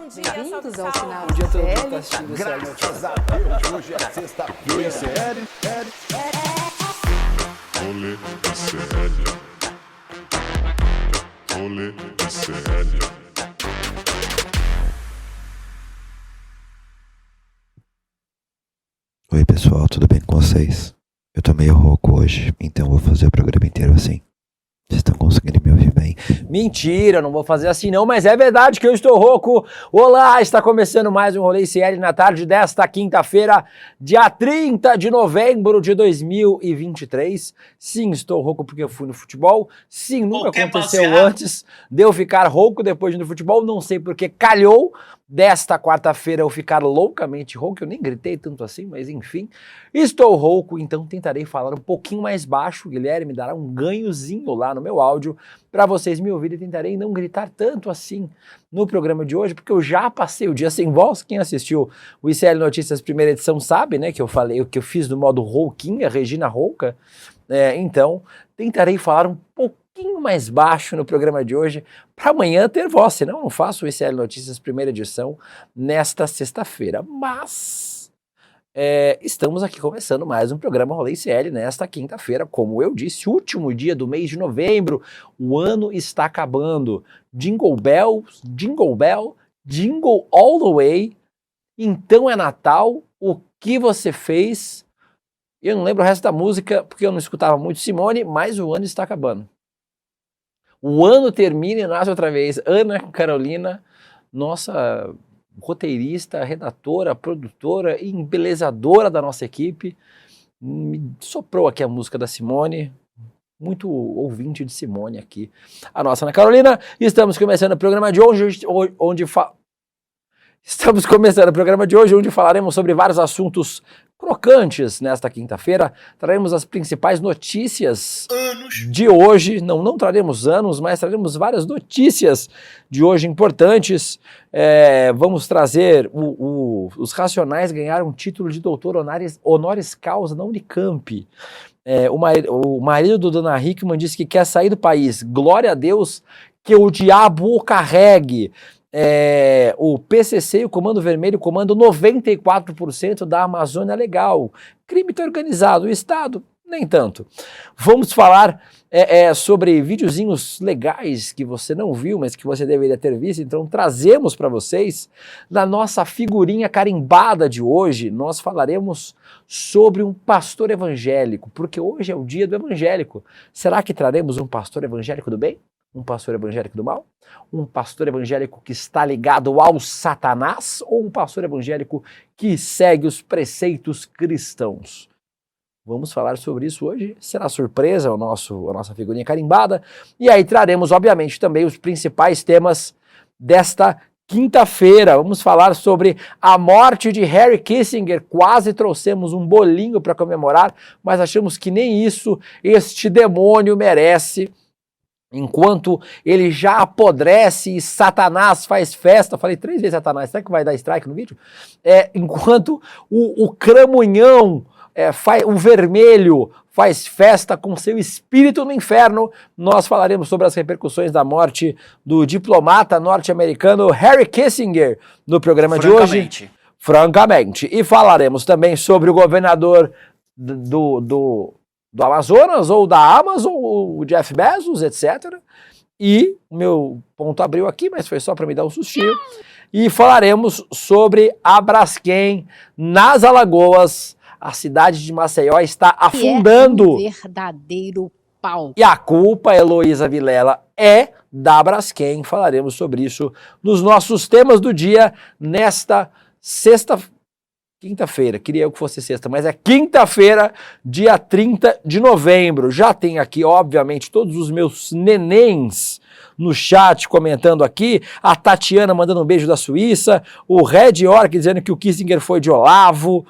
Bem-vindos ao sinal Bom dia a todo mundo que CL. tá assistindo esse áudio. Graças a Deus, hoje é sexta-feira. Sério? Rolê CL. Rolê CL. Oi pessoal, tudo bem com vocês? Eu tô meio rouco hoje, então vou fazer o programa inteiro assim. Vocês estão conseguindo me ouvir bem? Mentira, não vou fazer assim não, mas é verdade que eu estou rouco. Olá, está começando mais um Rolê CL na tarde desta quinta-feira, dia 30 de novembro de 2023. Sim, estou rouco porque eu fui no futebol. Sim, nunca aconteceu antes de eu ficar rouco depois de ir no futebol. Não sei porque calhou desta quarta-feira eu ficar loucamente rouco. Eu nem gritei tanto assim, mas enfim. Estou rouco, então tentarei falar um pouquinho mais baixo. O Guilherme dará um ganhozinho lá no meu áudio para vocês me ouvirem. Tentarei não gritar tanto assim no programa de hoje, porque eu já passei o dia sem voz. Quem assistiu o ICL Notícias primeira edição sabe, né, que eu falei o que eu fiz no modo rouquinha, Regina Rouca. Então, tentarei falar um pouquinho mais baixo no programa de hoje para amanhã ter voz, senão eu não faço o ICL Notícias primeira edição nesta sexta-feira. Mas estamos aqui começando mais um programa Rolê CL nesta quinta-feira, como eu disse, último dia do mês de novembro. O ano está acabando. Jingle bells, jingle bell, jingle all the way. Então é Natal. O que você fez? Eu não lembro o resto da música, porque eu não escutava muito Simone, mas o ano está acabando. O ano termina e nasce outra vez. Ana Carolina, nossa roteirista, redatora, produtora e embelezadora da nossa equipe, me soprou aqui a música da Simone. Muito ouvinte de Simone aqui. A nossa Ana Carolina. Estamos começando o programa de hoje, Estamos começando o programa de hoje, onde falaremos sobre vários assuntos crocantes nesta quinta-feira. Traremos as principais notícias de hoje. Não traremos anos, mas traremos várias notícias de hoje importantes. Vamos trazer os Racionais ganharam um título de doutor honoris causa na Unicamp. O marido do Dona Hickman disse que quer sair do país. Glória a Deus que o diabo o carregue. O PCC e o Comando Vermelho comandam 94% da Amazônia Legal. Crime está organizado, o Estado nem tanto. Vamos falar sobre videozinhos legais que você não viu, mas que você deveria ter visto. Então trazemos para vocês, na nossa figurinha carimbada de hoje, nós falaremos sobre um pastor evangélico, porque hoje é o dia do evangélico. Será que traremos um pastor evangélico do bem? Um pastor evangélico do mal? Um pastor evangélico que está ligado ao Satanás? Ou um pastor evangélico que segue os preceitos cristãos? Vamos falar sobre isso hoje. Será surpresa a nossa figurinha carimbada. E aí traremos, obviamente, também os principais temas desta quinta-feira. Vamos falar sobre a morte de Henry Kissinger. Quase trouxemos um bolinho para comemorar, mas achamos que nem isso este demônio merece. Enquanto ele já apodrece e Satanás faz festa, falei 3 vezes Satanás, será que vai dar strike no vídeo? Enquanto o cramunhão, o vermelho faz festa com seu espírito no inferno, nós falaremos sobre as repercussões da morte do diplomata norte-americano Henry Kissinger no programa de hoje. Francamente. E falaremos também sobre o governador do Amazonas, ou da Amazon, o Jeff Bezos, etc. E o meu ponto abriu aqui, mas foi só para me dar um sustinho. E falaremos sobre a Braskem nas Alagoas. A cidade de Maceió está afundando. Um verdadeiro pau. E a culpa, Heloísa Vilela, é da Braskem. Falaremos sobre isso nos nossos temas do dia nesta quinta-feira, queria eu que fosse sexta, mas é quinta-feira, dia 30 de novembro. Já tem aqui, obviamente, todos os meus nenéns no chat comentando aqui. A Tatiana mandando um beijo da Suíça. O Red Orc dizendo que o Kissinger foi de Olavo.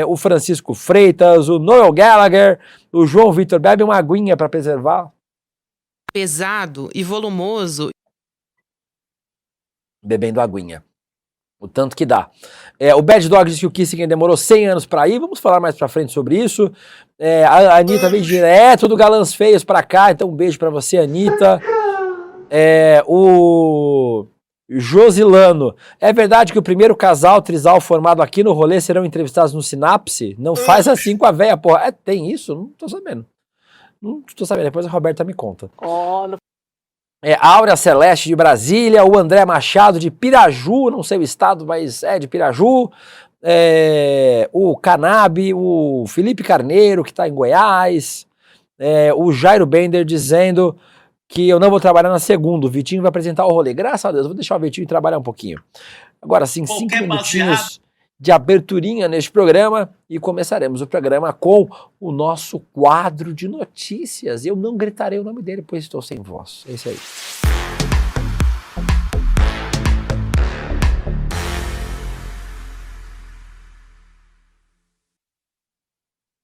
O Francisco Freitas. O Noel Gallagher. O João Vitor bebe uma aguinha para preservar. Pesado e volumoso. Bebendo aguinha. O tanto que dá. O Bad Dog disse que o Kissinger demorou 100 anos para ir. Vamos falar mais pra frente sobre isso. A Anitta veio direto do Galãs Feios pra cá. Então um beijo pra você, Anitta. Josilano, é verdade que o primeiro casal trisal formado aqui no rolê serão entrevistados no Sinapse? Não faz assim com a véia, porra. Tem isso? Não tô sabendo. Não tô sabendo, depois a Roberta me conta. Áurea Celeste de Brasília, o André Machado de Piraju, não sei o estado, mas é de Piraju. O Canabe, o Felipe Carneiro, que tá em Goiás. O Jairo Bender dizendo que eu não vou trabalhar na segunda, o Vitinho vai apresentar o rolê. Graças a Deus, eu vou deixar o Vitinho trabalhar um pouquinho. Agora sim, 5 minutinhos de aberturinha neste programa e começaremos o programa com o nosso quadro de notícias. Eu não gritarei o nome dele, pois estou sem voz. É isso aí.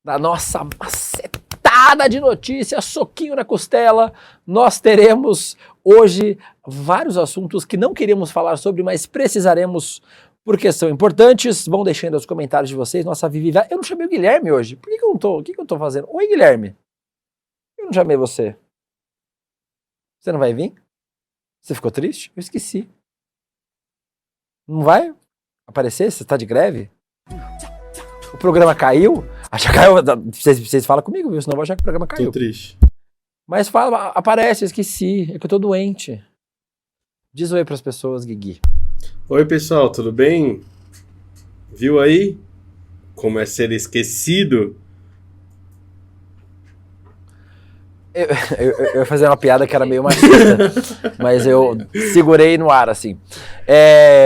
Da nossa macetada de notícias, soquinho na costela, nós teremos hoje vários assuntos que não queríamos falar sobre, mas precisaremos porque são importantes. Vão deixando os comentários de vocês. Nossa, Vivi, eu não chamei o Guilherme hoje. Por que eu não tô? O que eu tô fazendo? Oi, Guilherme. Eu não chamei você. Você não vai vir? Você ficou triste? Eu esqueci. Não vai aparecer? Você tá de greve? O programa caiu? Vocês falam comigo, viu? Senão eu vou achar que o programa caiu. Tô triste. Mas fala, aparece, eu esqueci. É que eu tô doente. Diz oi pras pessoas, Guigui. Oi, pessoal, tudo bem? Viu aí como é ser esquecido? Eu ia fazer uma piada que era meio machista, mas eu segurei no ar, assim.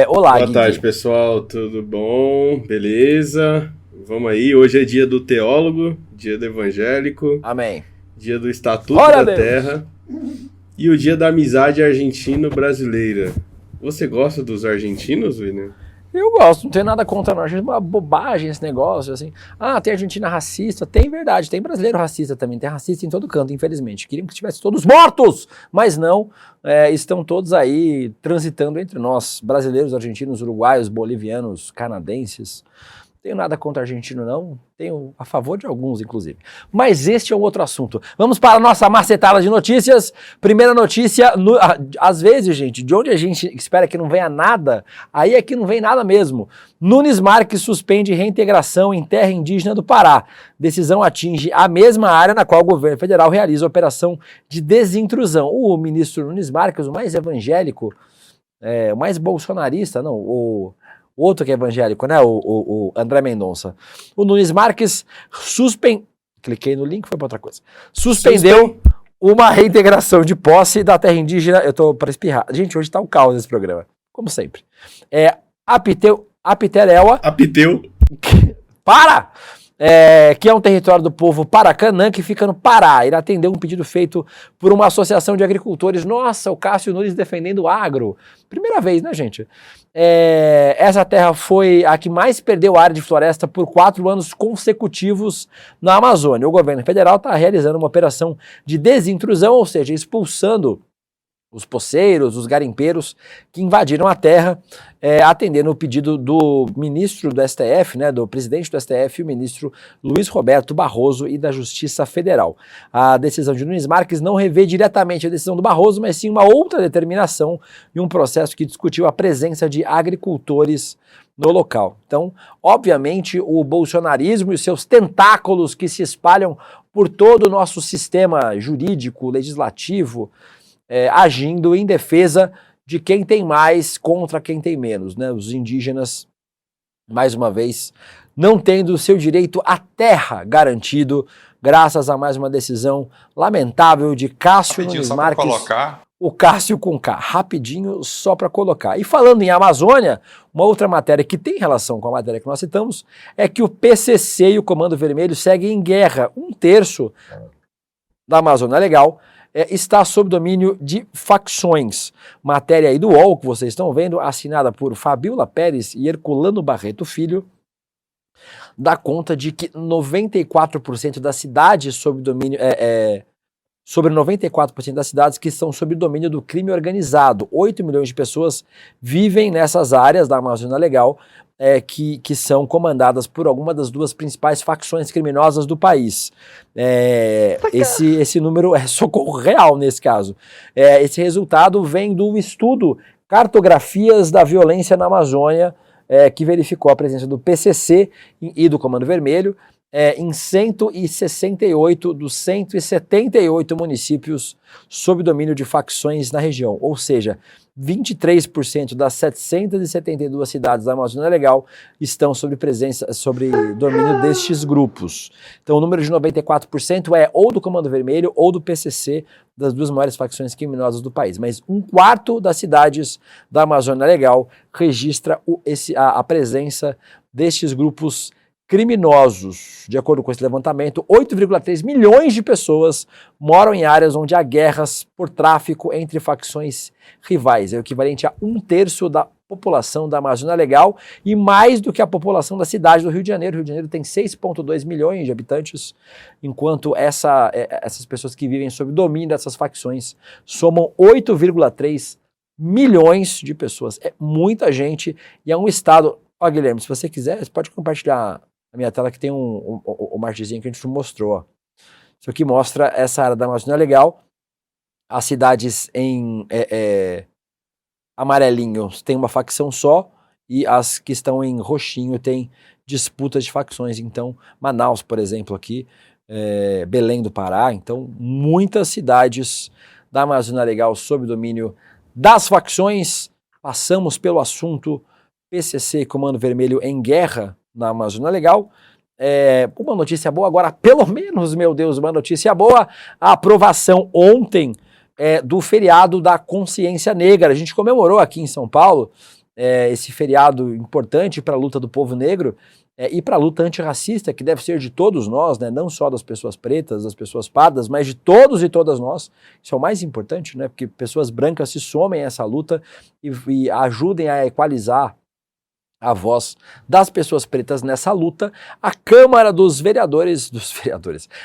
Olá, Boa Guigui. tarde, pessoal, tudo bom? Beleza? Vamos aí, hoje é dia do teólogo, dia do evangélico, Amém. dia do Estatuto Glória a da Deus. Terra e o dia da amizade argentino-brasileira. Você gosta dos argentinos, William? Eu gosto, não tenho nada contra a Argentina, é uma bobagem esse negócio, assim. Ah, tem Argentina racista, tem verdade, tem brasileiro racista também, tem racista em todo canto, infelizmente. Queriam que estivessem todos mortos, mas não, estão todos aí transitando entre nós, brasileiros, argentinos, uruguaios, bolivianos, canadenses. Tenho nada contra argentino, não. Tenho a favor de alguns, inclusive. Mas este é um outro assunto. Vamos para a nossa macetada de notícias. Primeira notícia, às vezes, gente, de onde a gente espera que não venha nada, aí é que não vem nada mesmo. Nunes Marques suspende reintegração em terra indígena do Pará. Decisão atinge a mesma área na qual o governo federal realiza a operação de desintrusão. O ministro Nunes Marques, o mais evangélico, o mais bolsonarista, não, o outro que é evangélico, né? O André Mendonça. O Nunes Marques cliquei no link, foi para outra coisa. Suspendeu uma reintegração de posse da terra indígena. Eu tô para espirrar. Gente, hoje tá um caos esse programa, como sempre. Apiteréua. Para! Que é um território do povo Paracanã, que fica no Pará. Ele atendeu um pedido feito por uma associação de agricultores. Nossa, o Cássio Nunes defendendo o agro. Primeira vez, né, gente? Essa terra foi a que mais perdeu área de floresta por 4 anos consecutivos na Amazônia. O governo federal está realizando uma operação de desintrusão, ou seja, expulsando os poceiros, os garimpeiros que invadiram a terra, atendendo o pedido do ministro do STF, né, do presidente do STF, o ministro Luiz Roberto Barroso, e da Justiça Federal. A decisão de Nunes Marques não revê diretamente a decisão do Barroso, mas sim uma outra determinação e um processo que discutiu a presença de agricultores no local. Então, obviamente, o bolsonarismo e os seus tentáculos que se espalham por todo o nosso sistema jurídico, legislativo, agindo em defesa de quem tem mais contra quem tem menos, né? Os indígenas, mais uma vez, não tendo o seu direito à terra garantido, graças a mais uma decisão lamentável de Cássio Nunes Marques. O Cássio com K, rapidinho, só para colocar. E falando em Amazônia, uma outra matéria que tem relação com a matéria que nós citamos é que o PCC e o Comando Vermelho seguem em guerra. 1/3 da Amazônia Legal está sob domínio de facções. Matéria aí do UOL, que vocês estão vendo, assinada por Fabiola Pérez e Herculano Barreto Filho, dá conta de que 94% das cidades sob domínio... sobre 94% das cidades que estão sob domínio do crime organizado. 8 milhões de pessoas vivem nessas áreas da Amazônia Legal, que são comandadas por alguma das duas principais facções criminosas do país. Esse número é socorro real nesse caso. Esse resultado vem do estudo cartografias da violência na Amazônia, que verificou a presença do PCC e do Comando Vermelho em 168 dos 178 municípios sob domínio de facções na região, ou seja, 23% das 772 cidades da Amazônia Legal estão sob domínio destes grupos. Então o número de 94% é ou do Comando Vermelho ou do PCC, das duas maiores facções criminosas do país. Mas 1/4 das cidades da Amazônia Legal registra a presença destes grupos criminosos. De acordo com esse levantamento, 8,3 milhões de pessoas moram em áreas onde há guerras por tráfico entre facções rivais. É o equivalente a 1/3 da população da Amazônia Legal e mais do que a população da cidade do Rio de Janeiro. O Rio de Janeiro tem 6,2 milhões de habitantes, enquanto essas pessoas que vivem sob domínio dessas facções somam 8,3 milhões de pessoas. É muita gente e é um estado... Ó, Guilherme, se você quiser, você pode compartilhar a minha tela que tem o margezinho que a gente mostrou. Ó. Isso aqui mostra essa área da Amazônia Legal. As cidades em amarelinho tem uma facção só e as que estão em roxinho tem disputas de facções. Então, Manaus, por exemplo, aqui, Belém do Pará. Então, muitas cidades da Amazônia Legal sob domínio das facções. Passamos pelo assunto PCC e Comando Vermelho em guerra na Amazônia Legal. Uma notícia boa agora, pelo menos, meu Deus, uma notícia boa, a aprovação ontem do feriado da Consciência Negra. A gente comemorou aqui em São Paulo esse feriado importante para a luta do povo negro e para a luta antirracista, que deve ser de todos nós, né? Não só das pessoas pretas, das pessoas pardas, mas de todos e todas nós. Isso é o mais importante, né? Porque pessoas brancas se somem a essa luta e ajudem a equalizar a voz das pessoas pretas nessa luta. A Câmara dos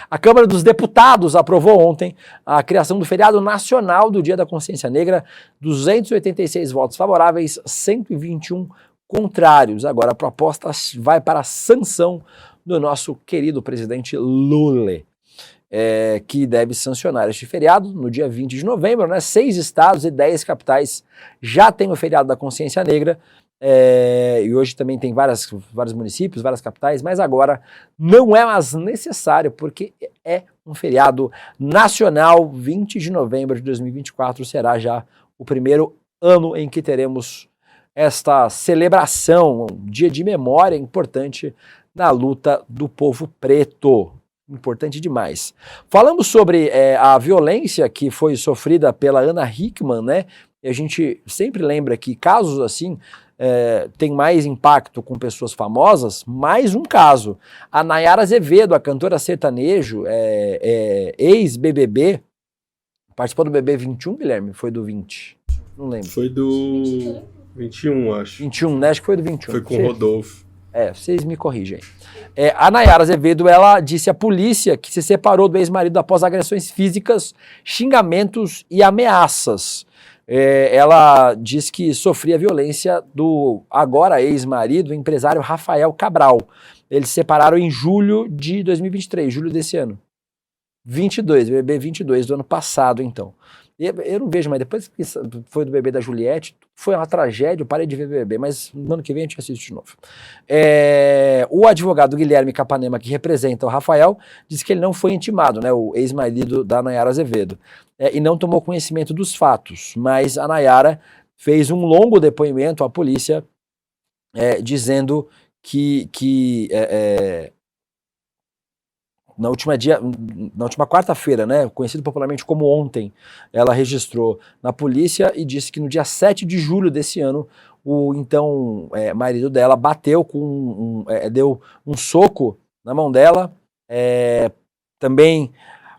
a Câmara dos Deputados aprovou ontem a criação do feriado nacional do Dia da Consciência Negra, 286 votos favoráveis, 121 contrários. Agora a proposta vai para a sanção do nosso querido presidente Lula, que deve sancionar este feriado no dia 20 de novembro, né? 6 estados e 10 capitais já têm o feriado da Consciência Negra. E hoje também tem vários municípios, várias capitais, mas agora não é mais necessário, porque é um feriado nacional. 20 de novembro de 2024 será já o primeiro ano em que teremos esta celebração, um dia de memória importante na luta do povo preto. Importante demais. Falamos sobre a violência que foi sofrida pela Ana Hickman, né? E a gente sempre lembra que casos assim tem mais impacto com pessoas famosas. Mais um caso, a Nayara Azevedo, a cantora sertanejo, ex-BBB, participou do BBB 21, Guilherme? Foi do 20? Não lembro. Foi do 21, acho. 21, né? Acho que foi do 21. Foi com o Rodolfo. Vocês me corrigem. A Nayara Azevedo, ela disse à polícia que se separou do ex-marido após agressões físicas, xingamentos e ameaças. Ela diz que sofria violência do agora ex-marido, o empresário Rafael Cabral. Eles se separaram em julho de 2023, julho desse ano. 22, BBB 22 do ano passado, então. Eu não vejo mais, depois que foi do bebê da Juliette, foi uma tragédia, eu parei de ver BBB, mas no ano que vem a gente assiste de novo. O advogado Guilherme Capanema, que representa o Rafael, disse que ele não foi intimado, né, o ex-marido da Nayara Azevedo, e não tomou conhecimento dos fatos, mas a Nayara fez um longo depoimento à polícia, dizendo que na última quarta-feira, né, conhecido popularmente como ontem, ela registrou na polícia e disse que no dia 7 de julho desse ano, o então marido dela bateu deu um soco na mão dela, também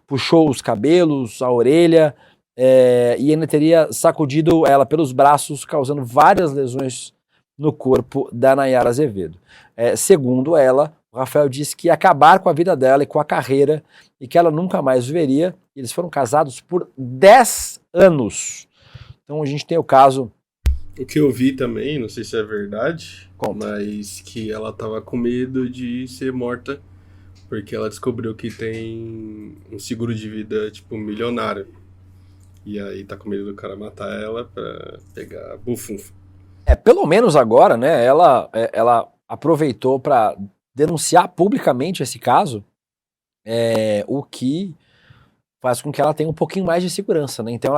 puxou os cabelos, a orelha, e ainda teria sacudido ela pelos braços, causando várias lesões no corpo da Nayara Azevedo. Segundo ela, o Rafael disse que ia acabar com a vida dela e com a carreira e que ela nunca mais viveria. Eles foram casados por 10 anos. Então a gente tem o caso... O que eu vi também, não sei se é verdade, Conta. mas que ela tava com medo de ser morta porque ela descobriu que tem um seguro de vida, tipo, milionário. E aí tá com medo do cara matar ela pra pegar a bufunfa. Pelo menos agora, né, ela aproveitou para denunciar publicamente esse caso, o que faz com que ela tenha um pouquinho mais de segurança, né? Então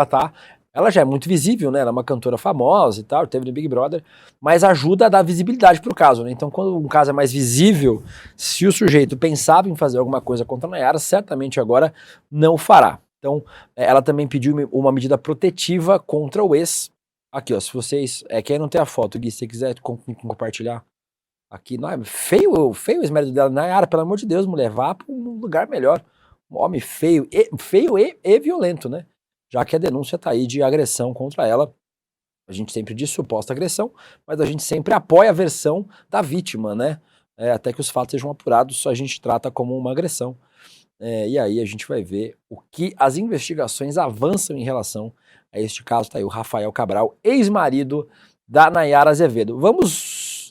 ela já é muito visível, né? Ela é uma cantora famosa e tal, teve no Big Brother, mas ajuda a dar visibilidade pro caso, né? Então quando um caso é mais visível, se o sujeito pensava em fazer alguma coisa contra a Nayara, certamente agora não fará. Então ela também pediu uma medida protetiva contra o ex. Aqui, ó, se vocês... quem não tem a foto, Gui, se você quiser compartilhar aqui, não, é feio o esmérito dela. Nayara, pelo amor de Deus, mulher, vá para um lugar melhor. Um homem feio e violento, né? Já que a denúncia tá aí de agressão contra ela. A gente sempre diz suposta agressão, mas a gente sempre apoia a versão da vítima, né? Até que os fatos sejam apurados, a gente trata como uma agressão. E aí a gente vai ver o que as investigações avançam em relação a este caso. Tá aí o Rafael Cabral, ex-marido da Nayara Azevedo. Vamos...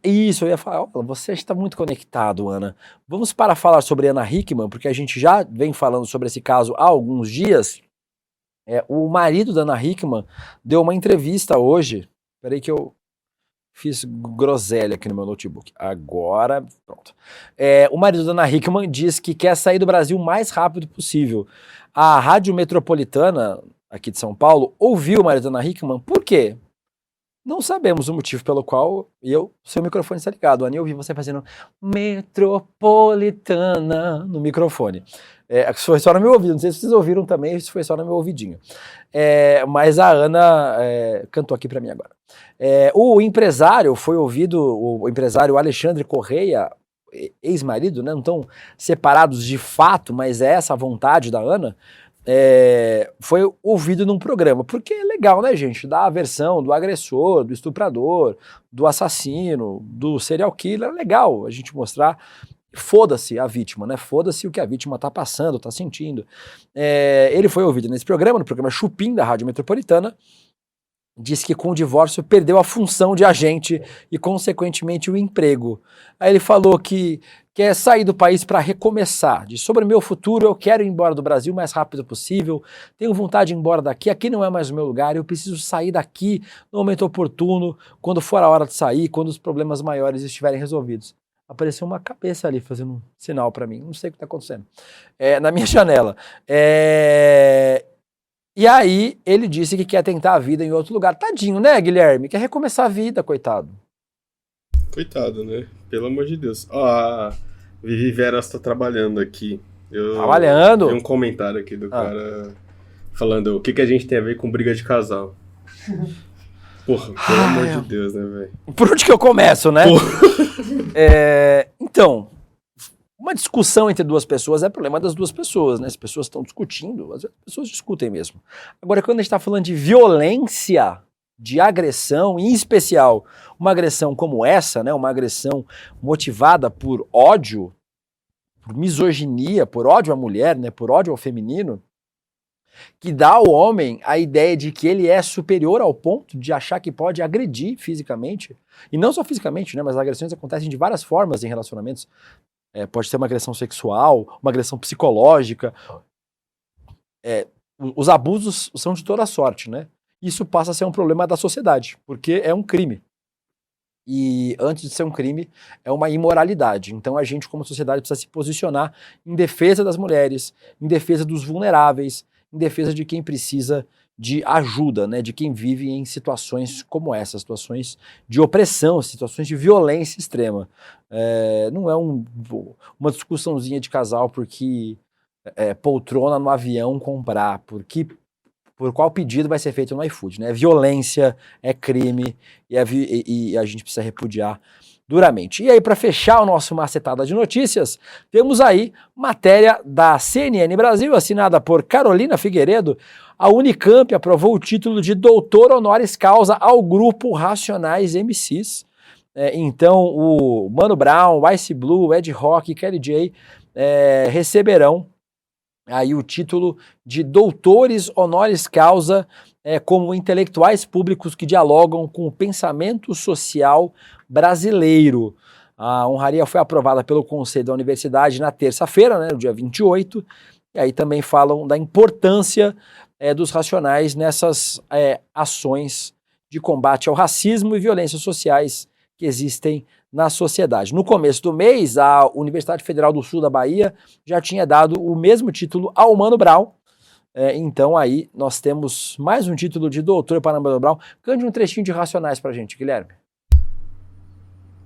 Isso, eu ia falar, você está muito conectado, Ana. Vamos para falar sobre Ana Hickman, porque a gente já vem falando sobre esse caso há alguns dias. O marido da Ana Hickman deu uma entrevista hoje. Peraí que eu fiz groselha aqui no meu notebook. Agora, pronto. O marido da Ana Hickman diz que quer sair do Brasil o mais rápido possível. A Rádio Metropolitana, aqui de São Paulo, ouviu o marido da Ana Hickman. Por quê? Não sabemos o motivo pelo qual seu microfone está ligado. Ana, eu ouvi você fazendo Metropolitana no microfone. Foi só no meu ouvido, não sei se vocês ouviram também, se foi só no meu ouvidinho. Mas a Ana cantou aqui para mim agora. O empresário foi ouvido, o empresário Alexandre Correia, ex-marido, né, não estão separados de fato, mas é essa a vontade da Ana, foi ouvido num programa, porque é legal, né, gente, dar a versão do agressor, do estuprador, do assassino, do serial killer, é legal a gente mostrar, foda-se a vítima, né, foda-se o que a vítima tá passando, tá sentindo. Ele foi ouvido nesse programa, no programa Chupim da Rádio Metropolitana, disse que com o divórcio perdeu a função de agente e, consequentemente, o emprego. Aí ele falou que quer sair do país para recomeçar. Diz, sobre o meu futuro, eu quero ir embora do Brasil o mais rápido possível, tenho vontade de ir embora daqui, aqui não é mais o meu lugar, eu preciso sair daqui no momento oportuno, quando for a hora de sair, quando os problemas maiores estiverem resolvidos. Apareceu uma cabeça ali fazendo um sinal para mim, não sei o que está acontecendo, na minha janela. E aí ele disse que quer tentar a vida em outro lugar. Tadinho, né, Guilherme? Quer recomeçar a vida, coitado. Coitado, né? Pelo amor de Deus. A Vivi Veras tá trabalhando aqui. Trabalhando? Tem um comentário aqui do cara falando o que a gente tem a ver com briga de casal. Porra, pelo amor de Deus, né, velho? Por onde que eu começo, né? Então, uma discussão entre duas pessoas é problema das duas pessoas, né? As pessoas estão discutindo, as pessoas discutem mesmo. Agora, quando a gente está falando de violência, de agressão, em especial uma agressão como essa, né? Uma agressão motivada por ódio, por misoginia, por ódio à mulher, né? Por ódio ao feminino, que dá ao homem a ideia de que ele é superior ao ponto de achar que pode agredir fisicamente. E não só fisicamente, né? Mas as agressões acontecem de várias formas em relacionamentos. Pode ser uma agressão sexual, uma agressão psicológica. Os abusos são de toda sorte, né? Isso passa a ser um problema da sociedade, porque é um crime. E antes de ser um crime, é uma imoralidade. Então a gente, como sociedade, precisa se posicionar em defesa das mulheres, em defesa dos vulneráveis, em defesa de quem precisa de ajuda, né? De quem vive em situações como essa, situações de opressão, situações de violência extrema. Não é uma discussãozinha de casal porque poltrona no avião comprar, por qual pedido vai ser feito no iFood, né? Violência, é crime e a gente precisa repudiar duramente. E aí, para fechar o nosso macetada de notícias, temos aí matéria da CNN Brasil, assinada por Carolina Figueiredo. A Unicamp aprovou o título de doutor honoris causa ao grupo Racionais MCs. Então, o Mano Brown, o Ice Blue, Ed Rock e Kelly J receberão aí o título de doutores honoris causa como intelectuais públicos que dialogam com o pensamento social brasileiro. A honraria foi aprovada pelo Conselho da Universidade na terça-feira, né, no dia 28, E aí também falam da importância dos Racionais nessas ações de combate ao racismo e violências sociais que existem na sociedade. No começo do mês, a Universidade Federal do Sul da Bahia já tinha dado o mesmo título ao Mano Brown. Então aí nós temos mais um título de doutor para Mano Brown. Cante um trechinho de Racionais pra gente, Guilherme.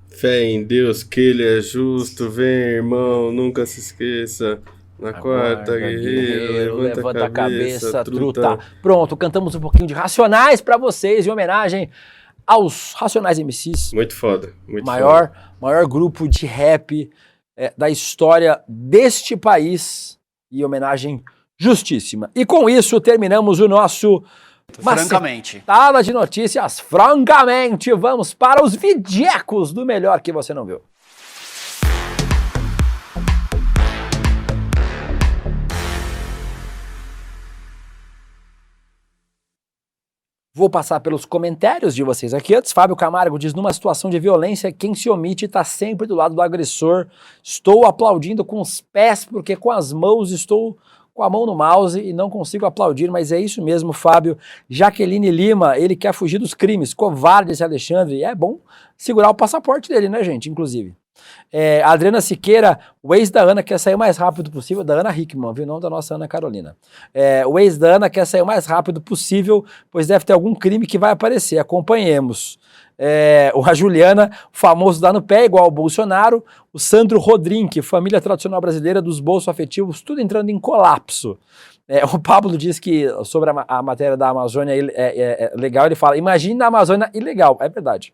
Fé em Deus, que ele é justo, vem, irmão, nunca se esqueça. Na quarta, guerreiro, levanta a cabeça, truta. Pronto, cantamos um pouquinho de Racionais pra vocês, em homenagem aos Racionais MCs. Muito foda, muito maior foda. Grupo de rap da história deste país, e homenagem justíssima. E com isso terminamos o nosso Francamente. Macetada de notícias. Francamente, vamos para os videcos do melhor que você não viu. Vou passar pelos comentários de vocês aqui antes. Fábio Camargo diz: numa situação de violência, quem se omite está sempre do lado do agressor. Estou aplaudindo com os pés, porque com as mãos estou com a mão no mouse e não consigo aplaudir, mas é isso mesmo, Fábio. Jaqueline Lima, ele quer fugir dos crimes. Covarde esse Alexandre. É bom segurar o passaporte dele, né, gente? Inclusive. Adriana Siqueira, o ex da Ana quer sair o mais rápido possível, da Ana Hickman, viu? Não da nossa Ana Carolina. O ex da Ana quer sair o mais rápido possível, pois deve ter algum crime que vai aparecer, acompanhemos. A Juliana, o famoso dá no pé, igual ao Bolsonaro. O Sandro Rodrigues, família tradicional brasileira dos bolsos afetivos, tudo entrando em colapso. O Pablo diz que, sobre a matéria da Amazônia legal, ele fala: imagina a Amazônia ilegal. É verdade.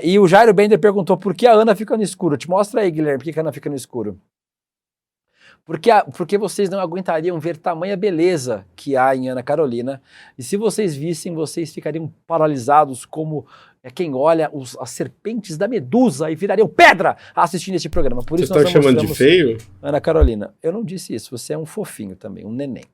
E o Jairo Bender perguntou por que a Ana fica no escuro. Te mostra aí, Guilherme, por que a Ana fica no escuro. Porque vocês não aguentariam ver tamanha beleza que há em Ana Carolina. E se vocês vissem, vocês ficariam paralisados como quem olha as serpentes da Medusa e virariam pedra assistindo este programa. Por isso nós estão chamando de feio? Ana Carolina, eu não disse isso. Você é um fofinho também, um neném.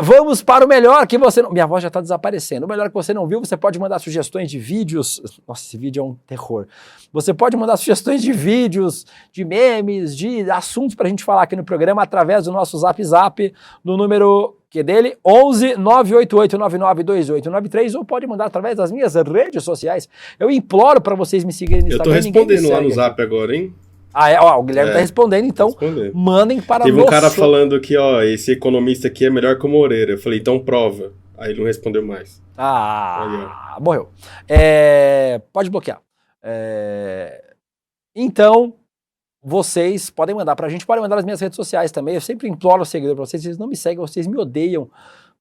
Vamos para o melhor que você não... Minha voz já está desaparecendo. O melhor que você não viu, você pode mandar sugestões de vídeos. Nossa, esse vídeo é um terror. Você pode mandar sugestões de vídeos, de memes, de assuntos para a gente falar aqui no programa através do nosso Zap Zap, no número dele, 11 988 992893, ou pode mandar através das minhas redes sociais. Eu imploro para vocês me seguirem no Instagram. Eu tô respondendo lá no Zap agora, hein? O Guilherme tá respondendo, então mandem para Teve um cara falando que, esse economista aqui é melhor que o Moreira. Eu falei, então prova. Aí ele não respondeu mais. Morreu. Pode bloquear. Então, vocês podem mandar pra gente, podem mandar nas minhas redes sociais também. Eu sempre imploro o seguidor pra vocês, vocês não me seguem, vocês me odeiam.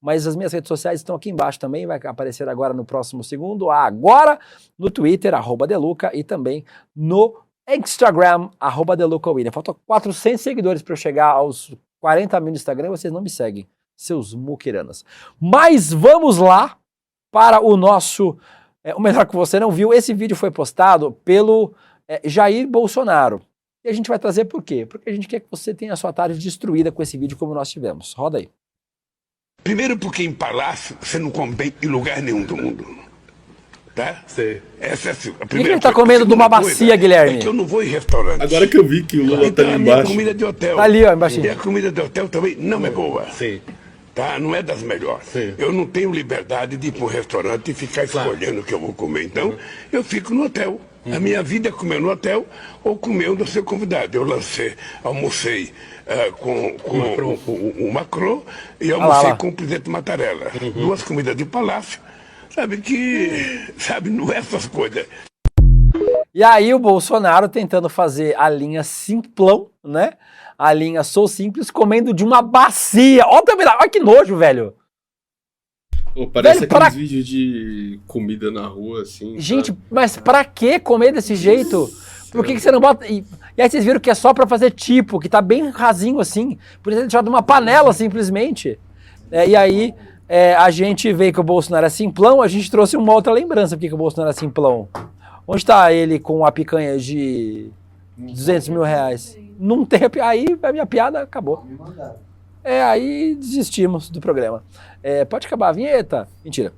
Mas as minhas redes sociais estão aqui embaixo também, vai aparecer agora no próximo segundo. Agora no Twitter, @Deluca, e também no Instagram, @DelucaWilliam. Faltam 400 seguidores para eu chegar aos 40 mil no Instagram e vocês não me seguem, seus muquiranas. Mas vamos lá para o nosso, o melhor que você não viu. Esse vídeo foi postado pelo Jair Bolsonaro. E a gente vai trazer por quê? Porque a gente quer que você tenha a sua tarde destruída com esse vídeo como nós tivemos. Roda aí. Primeiro porque em palácio você não come bem em lugar nenhum do mundo. Tá? Sim. Essa é a primeira. Por que ele tá comendo de uma bacia, Guilherme? É que eu não vou em restaurante. Agora que eu vi que o Lula tá ali embaixo. A minha comida de hotel. Tá ali, ó, embaixo. E a comida de hotel também não é boa. Sim. Tá? Não é das melhores. Sim. Eu não tenho liberdade de ir para um restaurante e ficar escolhendo o que eu vou comer. Então, eu fico no hotel. A minha vida é comer no hotel ou comer onde eu ser convidado. Eu almocei com o Macron e almocei com o presidente Mattarella. 2 comidas de palácio. Não é essas coisas. E aí o Bolsonaro tentando fazer a linha simplão, né? A linha sou simples, comendo de uma bacia. Olha que nojo, velho. Parece aqueles vídeos de comida na rua, assim. Gente, mas pra que comer desse jeito? Por que você não bota... E aí vocês viram que é só pra fazer tipo, que tá bem rasinho assim. Por isso ele tirado uma panela, simplesmente. E aí... a gente vê que o Bolsonaro é simplão, a gente trouxe uma outra lembrança porque o Bolsonaro é simplão. Onde está ele com a picanha de 200 mil reais? Não tem, aí a minha piada acabou. Aí desistimos do programa. Pode acabar a vinheta? Mentira.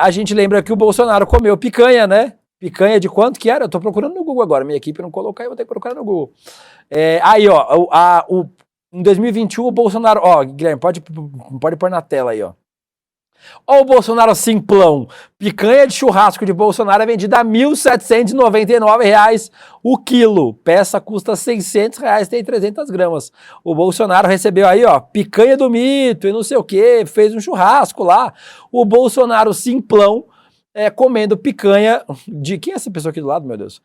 A gente lembra que o Bolsonaro comeu picanha, né? Picanha de quanto que era? Eu tô procurando no Google agora, minha equipe não colocou, eu vou ter que procurar no Google. Aí, ó, Em 2021, o Bolsonaro... Ó, Guilherme, pode pôr na tela aí, ó. Ó o Bolsonaro simplão. Picanha de churrasco de Bolsonaro é vendida a R$ 1.799 o quilo. Peça custa R$ 600, tem 300 gramas. O Bolsonaro recebeu aí, ó, picanha do mito e não sei o que, fez um churrasco lá. O Bolsonaro simplão comendo picanha de... Quem é essa pessoa aqui do lado, meu Deus?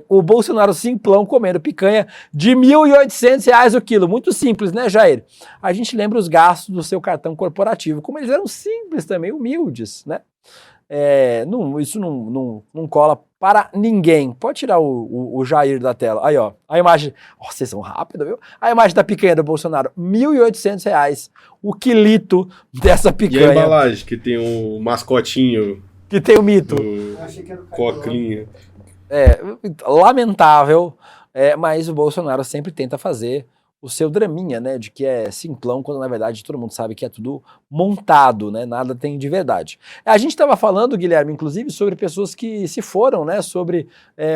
O Bolsonaro simplão comendo picanha de R$ 1.800 o quilo. Muito simples, né, Jair? A gente lembra os gastos do seu cartão corporativo, como eles eram simples também, humildes, né? Isso não cola para ninguém. Pode tirar o Jair da tela. Aí, ó, a imagem... Oh, vocês são rápidos, viu? A imagem da picanha do Bolsonaro, R$ 1.800 o quilito dessa picanha. E a embalagem, que tem o mascotinho... Que tem o mito. Coclinha. Lamentável, mas o Bolsonaro sempre tenta fazer o seu draminha, né, de que é simplão, quando na verdade todo mundo sabe que é tudo montado, né, nada tem de verdade. A gente estava falando, Guilherme, inclusive, sobre pessoas que se foram, né, sobre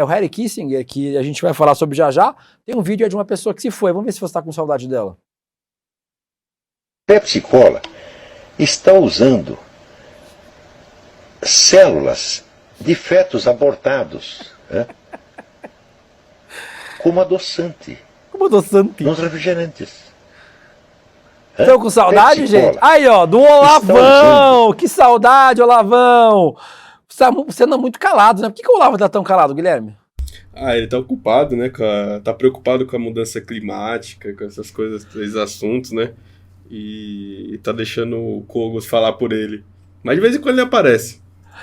o Harry Kissinger, que a gente vai falar sobre já. Tem um vídeo de uma pessoa que se foi, vamos ver se você está com saudade dela. Pepsi Cola está usando células de fetos abortados, como adoçante. Como adoçante? Nos refrigerantes. Estão com saudade, Pepsi gente? Cola. Aí, ó, do Olavão! Que saudade, Olavão! Você anda muito calado, né? Por que o Olavo tá tão calado, Guilherme? Ele tá ocupado, né? Tá preocupado com a mudança climática, com essas coisas, esses assuntos, né? E tá deixando o Cogos falar por ele. Mas de vez em quando ele aparece.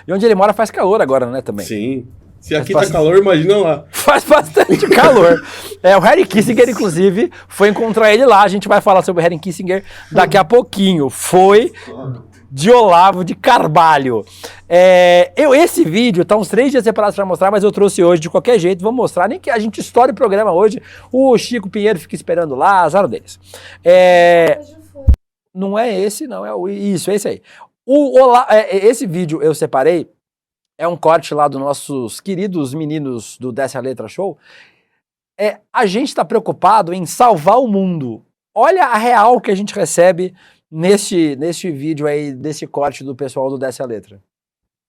E onde ele mora faz calor agora, né, também? Sim. Se aqui tá calor, imagina lá. Faz bastante calor. O Harry Kissinger, inclusive, foi encontrar ele lá. A gente vai falar sobre o Harry Kissinger daqui a pouquinho. Foi de Olavo de Carvalho. Esse vídeo tá uns 3 dias separados para mostrar, mas eu trouxe hoje de qualquer jeito. Vamos mostrar, nem que a gente estoure o programa hoje. O Chico Pinheiro fica esperando lá, azar deles. Não é esse, não. Isso, é esse aí. Esse vídeo eu separei, é um corte lá dos nossos queridos meninos do Desce a Letra Show. A gente está preocupado em salvar o mundo. Olha a real que a gente recebe neste vídeo aí, desse corte do pessoal do Desce a Letra.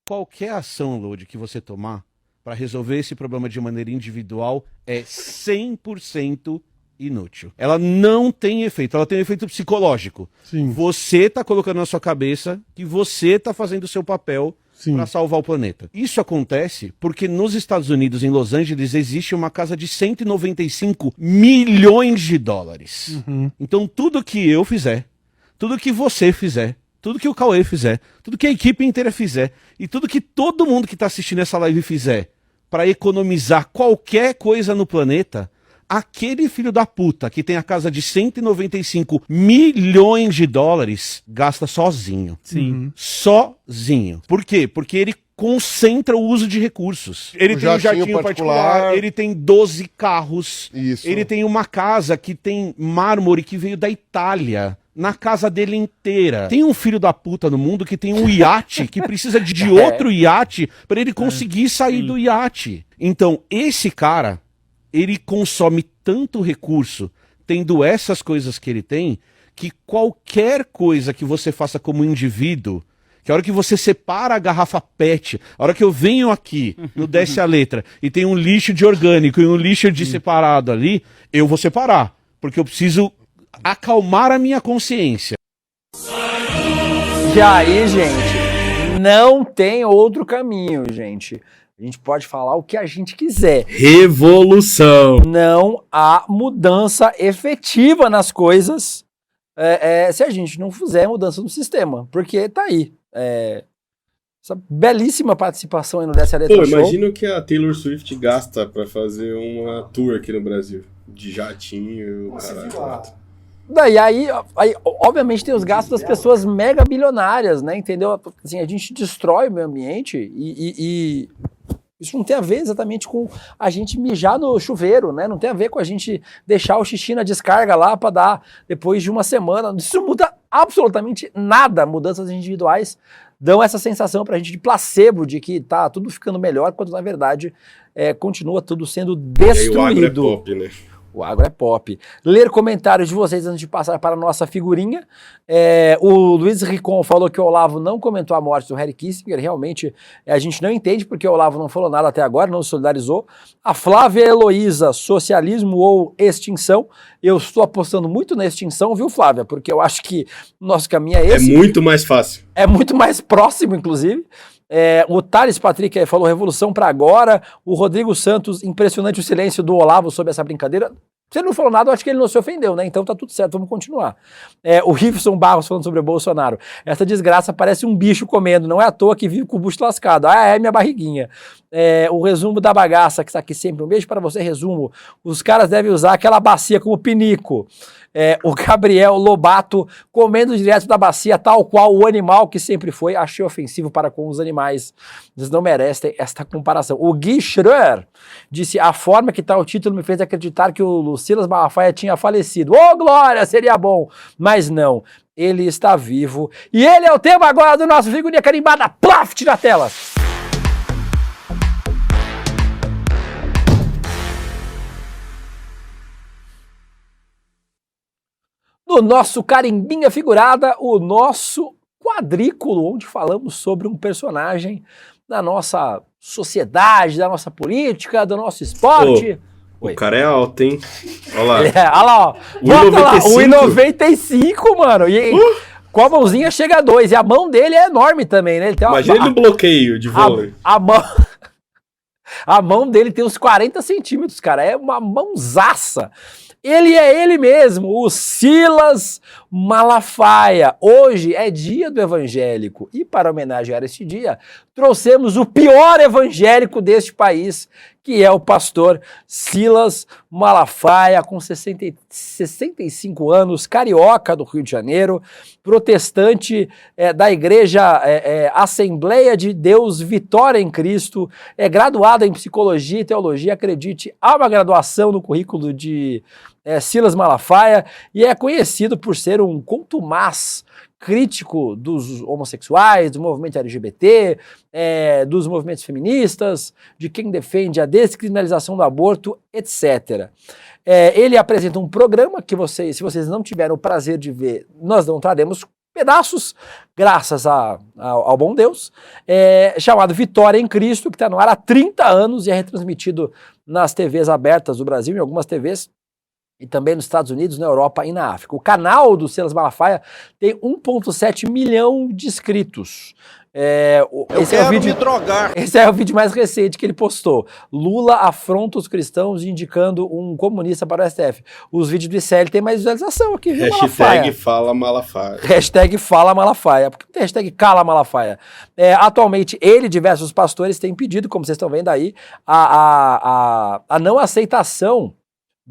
Qualquer ação, Lodi, que você tomar para resolver esse problema de maneira individual é 100% inútil. Ela não tem efeito, ela tem um efeito psicológico. Sim. Você tá colocando na sua cabeça que você tá fazendo o seu papel para salvar o planeta. Isso acontece porque nos Estados Unidos, em Los Angeles, existe uma casa de 195 milhões de dólares. Então tudo que eu fizer, tudo que você fizer, tudo que o Cauê fizer, tudo que a equipe inteira fizer e tudo que todo mundo que tá assistindo essa live fizer para economizar qualquer coisa no planeta, aquele filho da puta que tem a casa de 195 milhões de dólares gasta sozinho. Sim. Sozinho. Por quê? Porque ele concentra o uso de recursos. Ele tem um jatinho particular, ele tem 12 carros, ele tem uma casa que tem mármore que veio da Itália. Na casa dele inteira. Tem um filho da puta no mundo que tem um iate que precisa de outro iate para ele conseguir sair do iate. Então, esse cara, ele consome tanto recurso, tendo essas coisas que ele tem, que qualquer coisa que você faça como indivíduo, que a hora que você separa a garrafa PET, a hora que eu venho aqui, no Desce a Letra, e tem um lixo de orgânico e um lixo de separado ali, eu vou separar, porque eu preciso acalmar a minha consciência. E aí, gente, não tem outro caminho, gente. A gente pode falar o que a gente quiser. Revolução. Não há mudança efetiva nas coisas se a gente não fizer mudança no sistema. Porque tá aí. Essa belíssima participação aí no Desce a Letra Show. Imagina que a Taylor Swift gasta pra fazer uma tour aqui no Brasil. De jatinho, caralho. Daí, aí, obviamente, tem os gastos das pessoas mega bilionárias, né? Entendeu? Assim, a gente destrói o meio ambiente e isso não tem a ver exatamente com a gente mijar no chuveiro, né? Não tem a ver com a gente deixar o xixi na descarga lá para dar depois de uma semana. Isso não muda absolutamente nada. Mudanças individuais dão essa sensação pra gente de placebo, de que tá tudo ficando melhor, quando na verdade continua tudo sendo destruído. E aí o agro é pop, né? O agro é pop. Ler comentários de vocês antes de passar para a nossa figurinha. O Luiz Ricon falou que o Olavo não comentou a morte do Henry Kissinger. Realmente, a gente não entende porque o Olavo não falou nada até agora, não se solidarizou. A Flávia Heloísa, socialismo ou extinção. Eu estou apostando muito na extinção, viu, Flávia? Porque eu acho que o nosso caminho é esse. É muito mais fácil. É muito mais próximo, inclusive. O Thales Patrick aí falou revolução para agora. O Rodrigo Santos, impressionante o silêncio do Olavo sobre essa brincadeira. Se ele não falou nada, eu acho que ele não se ofendeu, né? Então tá tudo certo, vamos continuar. O Rifson Barros falando sobre o Bolsonaro. Essa desgraça parece um bicho comendo, não é à toa que vive com o bucho lascado. Minha barriguinha. O resumo da bagaça, que está aqui sempre. Um beijo para você, resumo. Os caras devem usar aquela bacia como pinico. O Gabriel Lobato comendo direto da bacia, tal qual o animal que sempre foi. Achei ofensivo para com os animais. Eles não merecem esta comparação. O Gui Schroer disse: a forma que tal título me fez acreditar que o Silas Malafaia tinha falecido. Ô, glória, seria bom. Mas não, ele está vivo. E ele é o tema agora do nosso figurinha carimbada. Plaft na tela. No nosso carimbinha figurada, o nosso quadrículo, onde falamos sobre um personagem da nossa sociedade, da nossa política, do nosso esporte. O cara é alto, hein? Olha lá. Olha lá, ó. 1,95, mano. E com a mãozinha chega a 2. E a mão dele é enorme também, né? Ele tem imagina ele no bloqueio de vôlei. A mão dele tem uns 40 centímetros, cara. É uma mãozaça. Ele é ele mesmo, o Silas Malafaia. Hoje é dia do evangélico e para homenagear este dia, trouxemos o pior evangélico deste país, que é o pastor Silas Malafaia, com 65 anos, carioca do Rio de Janeiro, protestante da igreja Assembleia de Deus Vitória em Cristo, é graduado em psicologia e teologia, acredite, há uma graduação no currículo de Silas Malafaia e é conhecido por ser um contumaz crítico dos homossexuais, do movimento LGBT, dos movimentos feministas, de quem defende a descriminalização do aborto, etc. Ele apresenta um programa que se vocês não tiveram o prazer de ver, nós não traremos pedaços, graças ao bom Deus, chamado Vitória em Cristo, que está no ar há 30 anos e é retransmitido nas TVs abertas do Brasil, em algumas TVs, e também nos Estados Unidos, na Europa e na África. O canal do Silas Malafaia tem 1,7 milhão de inscritos. Esse é o vídeo mais recente que ele postou. Lula afronta os cristãos indicando um comunista para o STF. Os vídeos do ICL tem mais visualização aqui, viu, Hashtag Fala Malafaia. Hashtag Fala Malafaia. Por que não tem hashtag Cala Malafaia? Atualmente, ele e diversos pastores têm pedido, como vocês estão vendo aí, a não aceitação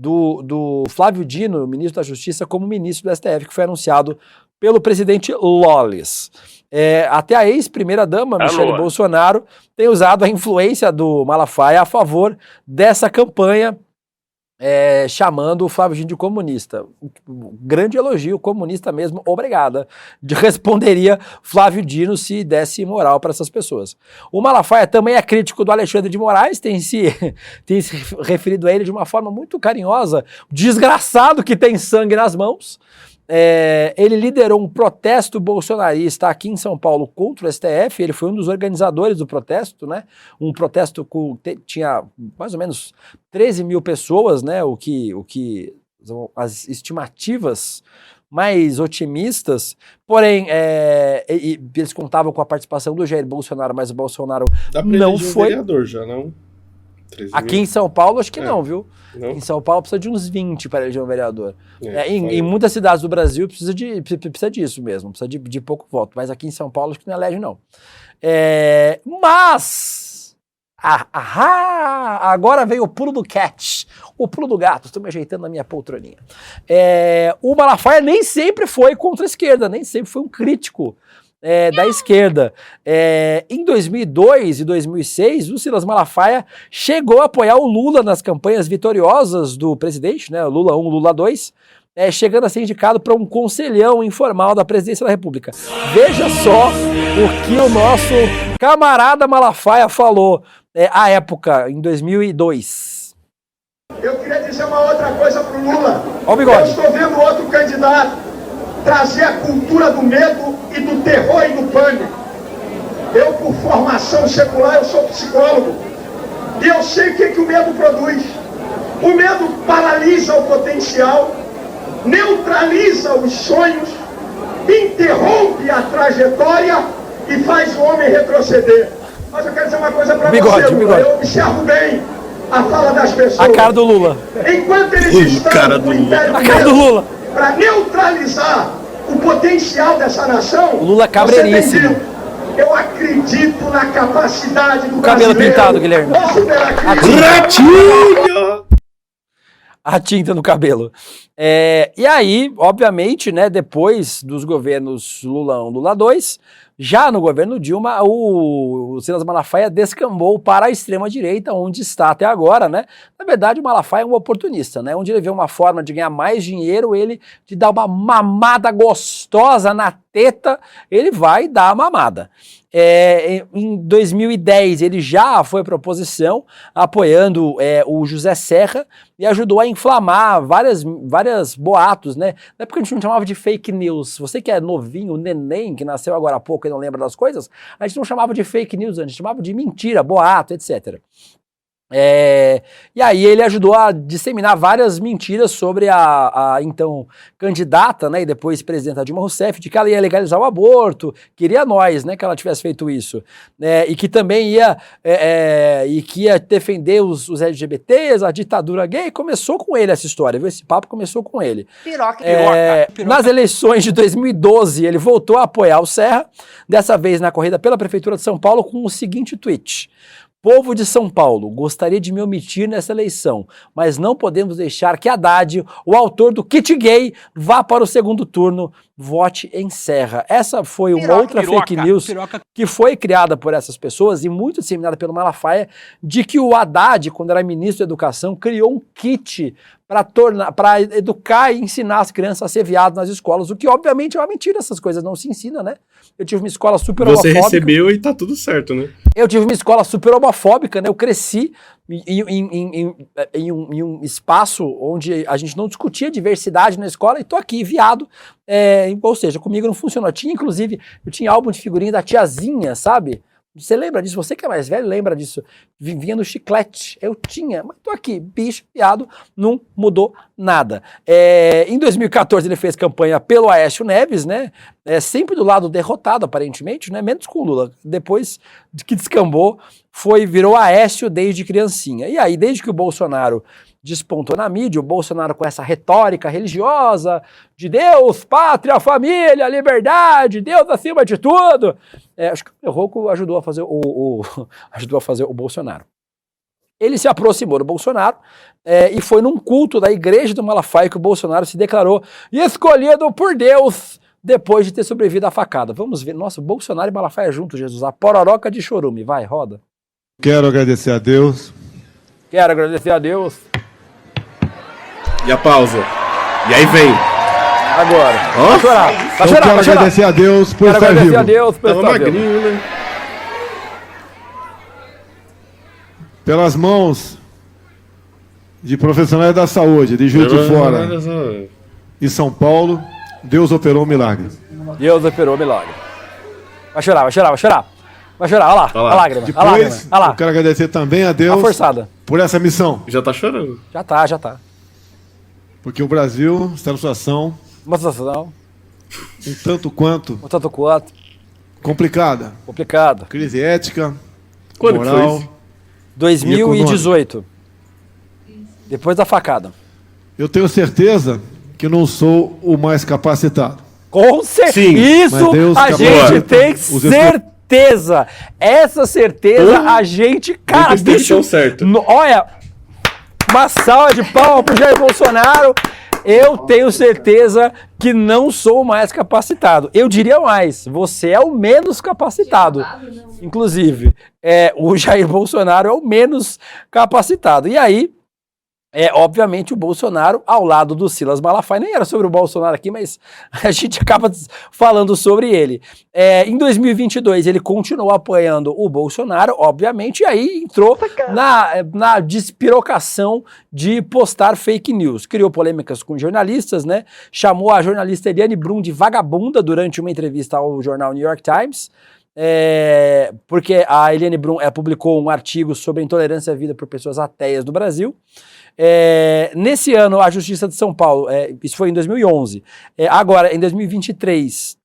do Flávio Dino, ministro da Justiça, como ministro do STF, que foi anunciado pelo presidente Loles. Até a ex-primeira-dama, Michele Bolsonaro, tem usado a influência do Malafaia a favor dessa campanha, chamando o Flávio Dino de comunista. Grande elogio, comunista mesmo, obrigada. Responderia Flávio Dino se desse moral para essas pessoas. O Malafaia também é crítico do Alexandre de Moraes, tem se referido a ele de uma forma muito carinhosa, desgraçado que tem sangue nas mãos. Ele liderou um protesto bolsonarista aqui em São Paulo contra o STF, ele foi um dos organizadores do protesto, né? Um protesto tinha mais ou menos 13 mil pessoas, né? O que as estimativas mais otimistas, porém, eles contavam com a participação do Jair Bolsonaro, mas o Bolsonaro não foi. Vereador já, não? Aqui em São Paulo, acho que não, viu? Não? Em São Paulo precisa de uns 20 para eleger um vereador. Em muitas cidades do Brasil precisa disso mesmo, precisa de pouco voto. Mas aqui em São Paulo acho que não elege, não. Mas... agora veio o pulo do cat, o pulo do gato. Estou me ajeitando na minha poltroninha. O Malafaia nem sempre foi contra a esquerda, nem sempre foi um crítico da esquerda. Em 2002 e 2006, o Silas Malafaia chegou a apoiar o Lula nas campanhas vitoriosas do presidente, né, Lula 1, Lula 2, chegando a ser indicado para um conselhão informal da presidência da República. Veja só o que o nosso camarada Malafaia falou à época, em 2002. Eu queria dizer uma outra coisa pro Lula. Ó o bigode. Eu estou vendo outro candidato trazer a cultura do medo e do terror e do pânico. Eu, por formação secular, eu sou psicólogo. E eu sei o que o medo produz. O medo paralisa o potencial, neutraliza os sonhos, interrompe a trajetória e faz o homem retroceder. Mas eu quero dizer uma coisa para você, Lula. Eu observo bem a fala das pessoas. A cara do Lula. Enquanto eles estão no império do Lula para neutralizar o potencial dessa nação, o Lula é cabreiríssimo. Eu acredito na capacidade do cabelo pintado, Guilherme. A tinta no cabelo. E aí, obviamente, né, depois dos governos Lula 1, Lula 2, já no governo Dilma, o Silas Malafaia descambou para a extrema-direita, onde está até agora, né? Na verdade, o Malafaia é um oportunista, né? Onde ele vê uma forma de ganhar mais dinheiro, ele de dar uma mamada gostosa na teta, ele vai dar a mamada. Em 2010 ele já foi para a oposição, apoiando o José Serra, e ajudou a inflamar várias boatos, né? Na época a gente não chamava de fake news. Você que é novinho, neném, que nasceu agora há pouco e não lembra das coisas, a gente não chamava de fake news, a gente chamava de mentira, boato, etc. E aí ele ajudou a disseminar várias mentiras sobre a então candidata, né, e depois presidenta Dilma Rousseff, de que ela ia legalizar o aborto, queria nós, né, que ela tivesse feito isso, e que também ia defender os LGBTs, a ditadura gay. Começou com ele essa história, viu? Esse papo começou com ele. Piroca. Nas eleições de 2012 ele voltou a apoiar o Serra, dessa vez na corrida pela Prefeitura de São Paulo, com o seguinte tweet: povo de São Paulo, gostaria de me omitir nessa eleição, mas não podemos deixar que Haddad, o autor do kit gay, vá para o segundo turno. Vote em Serra. Essa foi uma outra fake news que foi criada por essas pessoas e muito disseminada pelo Malafaia, de que o Haddad, quando era ministro da Educação, criou um kit para educar e ensinar as crianças a ser viado nas escolas, o que obviamente é uma mentira, essas coisas não se ensinam, né? Eu tive uma escola super homofóbica. Você recebeu e tá tudo certo, né? Eu tive uma escola super homofóbica, né? Eu cresci em um espaço onde a gente não discutia diversidade na escola e tô aqui, viado, ou seja, comigo não funcionou. Eu tinha álbum de figurinha da tiazinha, sabe? Você lembra disso? Você que é mais velho lembra disso. Vinha no chiclete. Eu tinha, mas tô aqui, bicho, piado, não mudou nada. Em 2014 ele fez campanha pelo Aécio Neves, né? Sempre do lado derrotado, aparentemente, né? Menos com o Lula. Depois que descambou, virou Aécio desde criancinha. E aí, desde que o Bolsonaro despontou na mídia, o Bolsonaro com essa retórica religiosa de Deus, pátria, família, liberdade, Deus acima de tudo. Acho que o Rocco ajudou a fazer o Bolsonaro. Ele se aproximou do Bolsonaro e foi num culto da igreja do Malafaia que o Bolsonaro se declarou escolhido por Deus depois de ter sobrevivido à facada. Vamos ver. Nossa, Bolsonaro e Malafaia juntos, Jesus. A pororoca de chorume. Vai, roda. Quero agradecer a Deus. Quero agradecer a Deus. E a pausa. E aí vem. Agora. Vai chorar. Vai chorar. Quero agradecer a Deus por estar vivo. A Deus por estar vivo. Né? Pelas mãos de profissionais da saúde, de Juiz de Fora e São Paulo, Deus operou um milagre. Deus operou um milagre. Vai chorar, vai chorar, vai chorar. Vai chorar, olha lá, a lágrima. Depois, a lágrima, olha lá. Eu quero agradecer também a Deus por essa missão. Já tá chorando. Já tá. Porque o Brasil está numa situação um tanto quanto complicada. Crise ética, quando moral. Foi isso? 2018. Depois da facada. Eu tenho certeza que não sou o mais capacitado. Com certeza. Isso a gente tem certeza. Essa certeza a gente, cara, bicho, certo. Olha, uma salva de palmas pro Jair Bolsonaro. Eu tenho certeza que não sou o mais capacitado. Eu diria mais, você é o menos capacitado. Inclusive, o Jair Bolsonaro é o menos capacitado. E aí, obviamente, o Bolsonaro ao lado do Silas Malafaia. Nem era sobre o Bolsonaro aqui, mas a gente acaba falando sobre ele. Em 2022, ele continuou apoiando o Bolsonaro, obviamente, e aí entrou na despirocação de postar fake news. Criou polêmicas com jornalistas, né? Chamou a jornalista Eliane Brum de vagabunda durante uma entrevista ao jornal New York Times. Porque a Eliane Brum publicou um artigo sobre a intolerância à vida por pessoas ateias no Brasil. Nesse ano, a Justiça de São Paulo, isso foi em 2011, agora em 2023,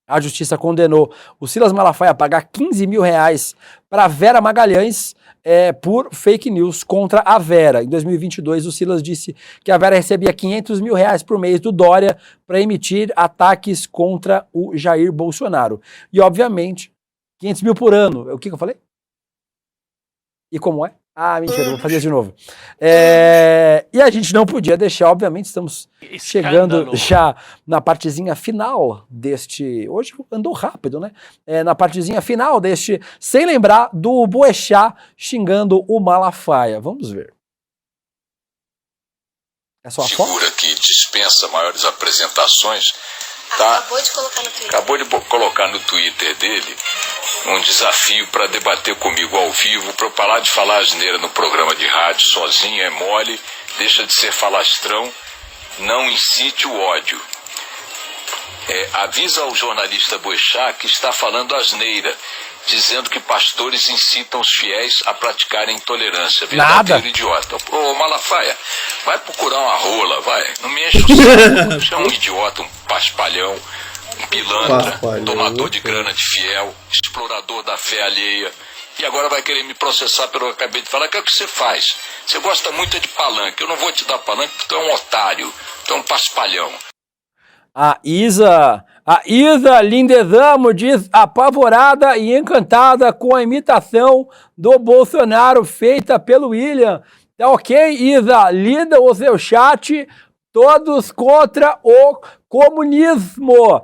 a Justiça condenou o Silas Malafaia a pagar R$15 mil para Vera Magalhães por fake news contra a Vera. Em 2022, o Silas disse que a Vera recebia R$500 mil por mês do Dória para emitir ataques contra o Jair Bolsonaro. E, obviamente, 500 mil por ano. O que eu falei? E como é? Ah, mentira, vou fazer isso de novo. E a gente não podia deixar, obviamente, estamos chegando já na partezinha final deste... Hoje andou rápido, né? Na partezinha final deste, sem lembrar do Boechat xingando o Malafaia. Vamos ver. É só a foto? Figura que dispensa maiores apresentações, tá? Acabou de colocar no Twitter dele um desafio para debater comigo ao vivo, para eu parar de falar asneira no programa de rádio sozinho, é mole, deixa de ser falastrão, não incite o ódio. Avisa ao jornalista Boechat que está falando asneira, dizendo que pastores incitam os fiéis a praticarem intolerância. Verdadeiro idiota. Ô, Malafaia, vai procurar uma rola, vai. Não me enche o saco. Você é um idiota, um paspalhão, um pilantra, tomador de grana de fiel, explorador da fé alheia. E agora vai querer me processar pelo que eu acabei de falar. O que é que você faz? Você gosta muito de palanque. Eu não vou te dar palanque porque tu é um otário, tu é um paspalhão. A Isa Lindezamo diz apavorada e encantada com a imitação do Bolsonaro feita pelo William. Tá ok, Isa? Lida o seu chat, todos contra o comunismo.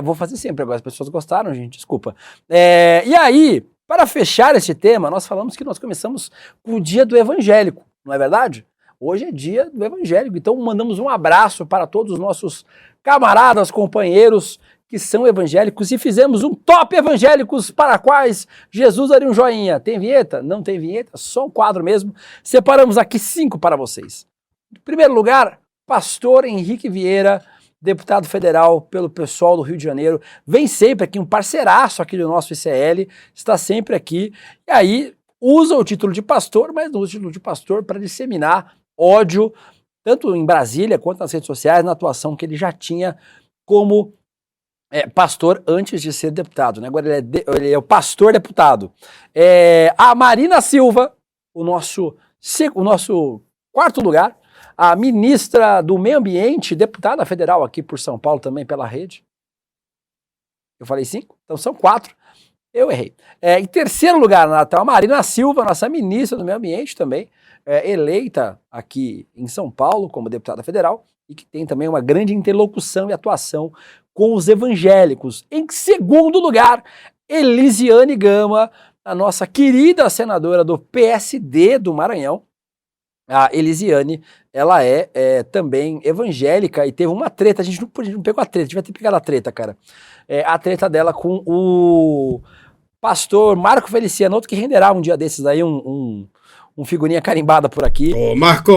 Vou fazer sempre agora, as pessoas gostaram, gente, desculpa. E aí, para fechar esse tema, nós falamos que nós começamos com o dia do evangélico, não é verdade? Hoje é dia do evangélico, então mandamos um abraço para todos os nossos camaradas, companheiros que são evangélicos e fizemos um top evangélicos para quais Jesus daria um joinha. Tem vinheta? Não tem vinheta, só um quadro mesmo. Separamos aqui 5 para vocês. Em primeiro lugar, pastor Henrique Vieira, deputado federal pelo pessoal do Rio de Janeiro, vem sempre aqui, um parceiraço aqui do nosso ICL, está sempre aqui, e aí usa o título de pastor, mas não usa o título de pastor para disseminar ódio, tanto em Brasília quanto nas redes sociais, na atuação que ele já tinha como pastor antes de ser deputado, né? Agora ele é o pastor deputado. A Marina Silva, o nosso quarto lugar, a ministra do Meio Ambiente, deputada federal aqui por São Paulo também pela rede. Eu falei 5? Então são 4. Eu errei. Em terceiro lugar, a Marina Silva, nossa ministra do Meio Ambiente também, eleita aqui em São Paulo como deputada federal e que tem também uma grande interlocução e atuação com os evangélicos. Em segundo lugar, Elisiane Gama, a nossa querida senadora do PSD do Maranhão. A Elisiane, ela é também evangélica e teve uma treta, a gente não pegou a treta, a gente vai ter que pegar a treta, cara. A treta dela com o pastor Marco Feliciano, outro que renderá um dia desses aí um figurinha carimbada por aqui. Marco!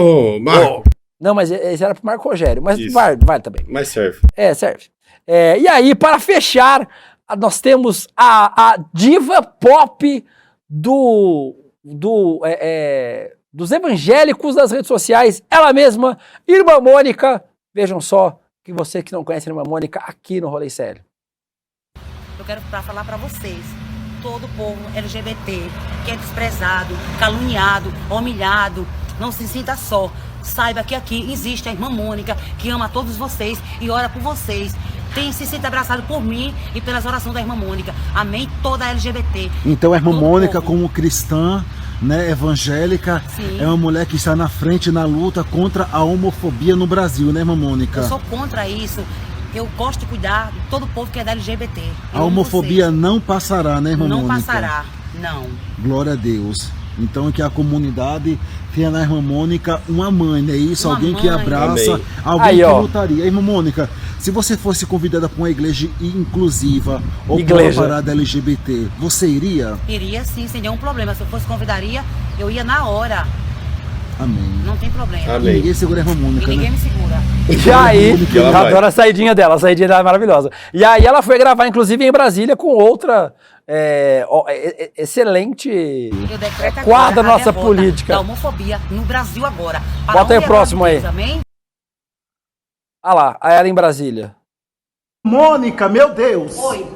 Não, mas esse era pro Marco Rogério, mas vale também. Mas serve. Serve. E aí, para fechar, nós temos a diva pop dos evangélicos das redes sociais, ela mesma, Irmã Mônica. Vejam só, que você que não conhece a Irmã Mônica, aqui no Rolê Sério. Eu quero falar para vocês, todo o povo LGBT, que é desprezado, caluniado, humilhado, não se sinta só. Saiba que aqui existe a Irmã Mônica, que ama todos vocês e ora por vocês. Se sinta abraçado por mim e pelas orações da Irmã Mônica. Amém? Toda a LGBT. Então a Irmã Mônica, como cristã, né, evangélica, sim, é uma mulher que está na frente na luta contra a homofobia no Brasil, né, Irmã Mônica? Eu sou contra isso. Eu gosto de cuidar de todo o povo que é da LGBT. A homofobia não passará, né, Irmã Mônica? Não passará, não. Glória a Deus. Então que a comunidade tenha na irmã Mônica uma mãe, não é isso? Uma alguém mãe. que abraça, Amém. alguém Aí, que ó. lutaria. Irmã Mônica, se você fosse convidada para uma igreja inclusiva ou para uma Igreja. parada LGBT, você iria? Iria sim, sem nenhum problema. Se eu fosse convidaria, eu ia na hora. Amém. Não tem problema. E ninguém segura a irmã Mônica, E ninguém né? me segura. E aí, ela eu vai. adoro a saidinha dela é maravilhosa. E aí ela foi gravar, inclusive, em Brasília com outra excelente Eu decreto quadra agora a nossa derrota política. da homofobia no Brasil agora. Para Bota aí o honra e próximo glória aí. de Deus, amém? Ah lá, a ela em Brasília. Mônica, meu Deus! Oi,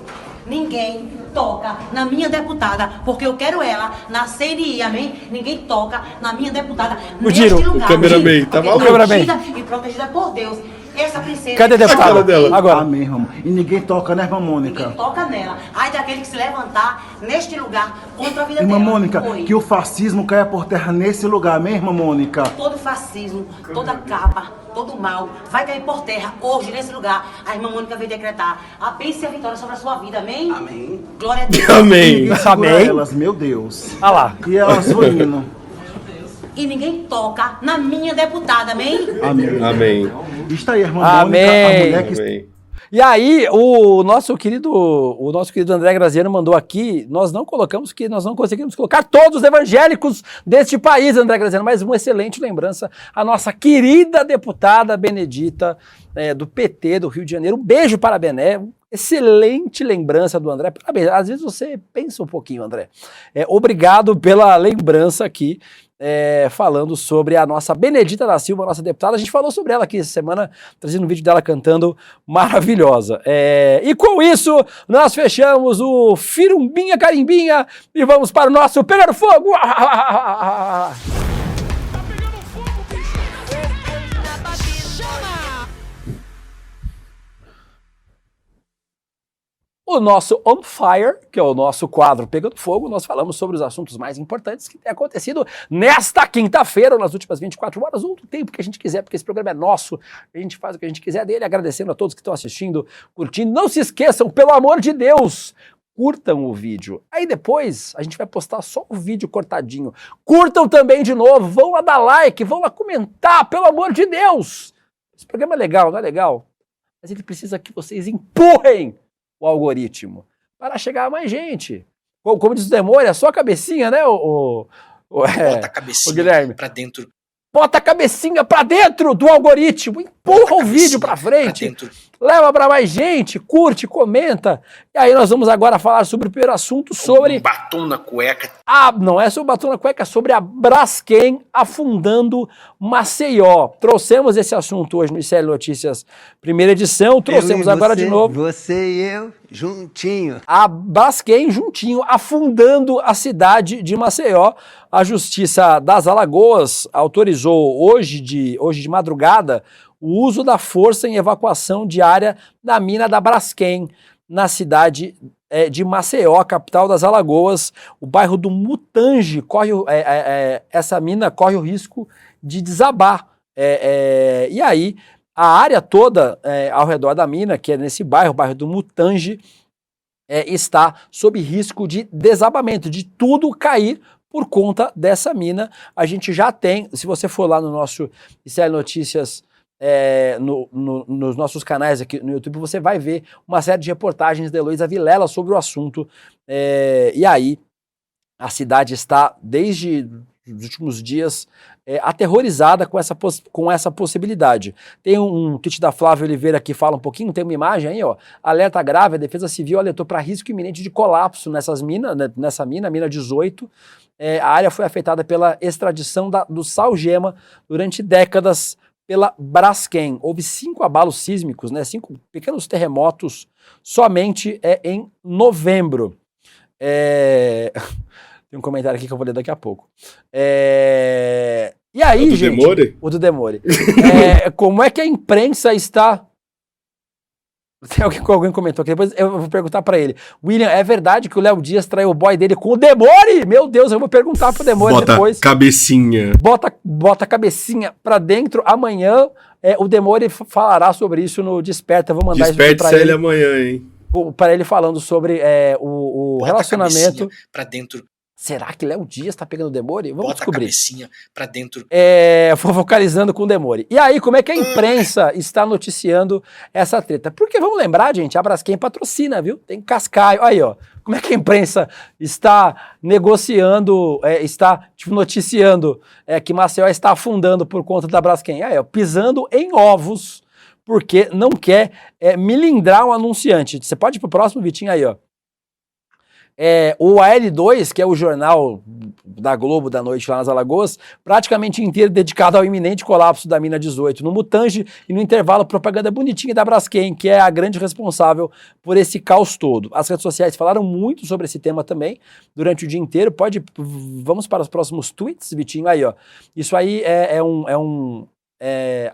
ninguém toca na minha deputada, porque eu quero ela na CNI, amém? Ninguém toca na minha deputada O Giro, neste o lugar. cameraman, Giro, tá porque maluco? Cameraman. e protegida por Deus. Essa princesa... Cadê a deputada dela? Agora. Amém, irmão. E ninguém toca, né, irmã Mônica? Ninguém toca nela. Ai daquele que se levantar neste lugar contra a vida Irmã dela. Mônica, Oi. que o fascismo caia por terra nesse lugar, amém, irmã Mônica? Todo fascismo, toda capa, todo mal vai cair por terra hoje nesse lugar. A irmã Mônica veio decretar a bênção e a vitória sobre a sua vida, amém? Amém. Glória a Deus. Amém. Ninguém segura Amém. elas, meu Deus. Ah lá. E elas ruindo. E ninguém toca na minha deputada, amém? Amém. Amém. Está aí, irmã Amém. Mônica, a mulher que... Amém. E aí, o nosso querido André Graziano mandou aqui, nós não colocamos, que nós não conseguimos colocar todos os evangélicos deste país, André Graziano, mas uma excelente lembrança, a nossa querida deputada Benedita, do PT do Rio de Janeiro. Um beijo para a Bené, excelente lembrança do André. Parabéns, às vezes você pensa um pouquinho, André. Obrigado pela lembrança aqui. Falando sobre a nossa Benedita da Silva, nossa deputada. A gente falou sobre ela aqui essa semana, trazendo um vídeo dela cantando maravilhosa. E com isso, nós fechamos o Firumbinha Carimbinha e vamos para o nosso Pegar Fogo! O nosso On Fire, que é o nosso quadro Pegando Fogo, nós falamos sobre os assuntos mais importantes que têm acontecido nesta quinta-feira, ou nas últimas 24 horas, ou do tempo que a gente quiser, porque esse programa é nosso, a gente faz o que a gente quiser dele, agradecendo a todos que estão assistindo, curtindo. Não se esqueçam, pelo amor de Deus, curtam o vídeo. Aí depois a gente vai postar só o vídeo cortadinho. Curtam também de novo, vão lá dar like, vão lá comentar, pelo amor de Deus. Esse programa é legal, não é legal? Mas ele precisa que vocês empurrem o algoritmo para chegar a mais gente. Como diz o Demônio, é só a cabecinha, né, Bota a cabecinha Guilherme. pra dentro. Bota a cabecinha pra dentro do algoritmo, empurra o vídeo pra frente, leva pra mais gente, curte, comenta. E aí nós vamos agora falar sobre o primeiro assunto, sobre... Um batom na cueca. Não é sobre o batom na cueca, é sobre a Braskem afundando Maceió. Trouxemos esse assunto hoje no ICL Notícias, primeira edição, trouxemos agora de novo. Você e eu, juntinho. A Braskem juntinho, afundando a cidade de Maceió. A Justiça das Alagoas autorizou hoje de madrugada o uso da força em evacuação diária da mina da Braskem, na cidade de Maceió, capital das Alagoas. O bairro do Mutange, essa mina corre o risco de desabar. E aí, a área toda ao redor da mina, que é nesse bairro, o bairro do Mutange, está sob risco de desabamento, de tudo cair por conta dessa mina. A gente já tem, se você for lá no nosso ICL Notícias, nos nossos canais aqui no YouTube, você vai ver uma série de reportagens da Heloísa Vilela sobre o assunto. E aí, a cidade está, desde os últimos dias, aterrorizada com essa possibilidade. Tem um tweet da Flávia Oliveira que fala um pouquinho, tem uma imagem aí, ó. Alerta grave, a Defesa Civil alertou para risco iminente de colapso nessa mina 18. A área foi afetada pela extradição do sal-gema durante décadas pela Braskem. Houve 5 abalos sísmicos, 5 pequenos terremotos somente em novembro. Tem um comentário aqui que eu vou ler daqui a pouco. E aí, o do gente... Demore? O do Demore. Como é que a imprensa está... Alguém comentou aqui, depois eu vou perguntar pra ele. William, é verdade que o Léo Dias traiu o boy dele com o Demore? Meu Deus, eu vou perguntar pro Demore depois. Cabecinha. Bota a cabecinha pra dentro. Amanhã o Demore falará sobre isso no Desperta. Eu vou mandar isso pra ele amanhã, hein? para ele falando sobre o relacionamento. Pra dentro. Será que Léo Dias tá pegando o Demore? Vamos Bota descobrir. a cabecinha pra dentro. Focalizando com o Demore. E aí, como é que a imprensa está noticiando essa treta? Porque, vamos lembrar, gente, a Braskem patrocina, viu? Tem Cascaio. Aí, ó. Como é que a imprensa está negociando, noticiando que Maceió está afundando por conta da Braskem? Aí, ó, pisando em ovos, porque não quer milindrar um anunciante. Você pode ir pro próximo, Vitinho, aí, ó. O AL2, que é o jornal da Globo da noite lá nas Alagoas, praticamente inteiro dedicado ao iminente colapso da mina 18 no Mutange e no intervalo propaganda bonitinha da Braskem, que é a grande responsável por esse caos todo. As redes sociais falaram muito sobre esse tema também durante o dia inteiro. Vamos para os próximos tweets, Vitinho, aí, ó. Isso aí é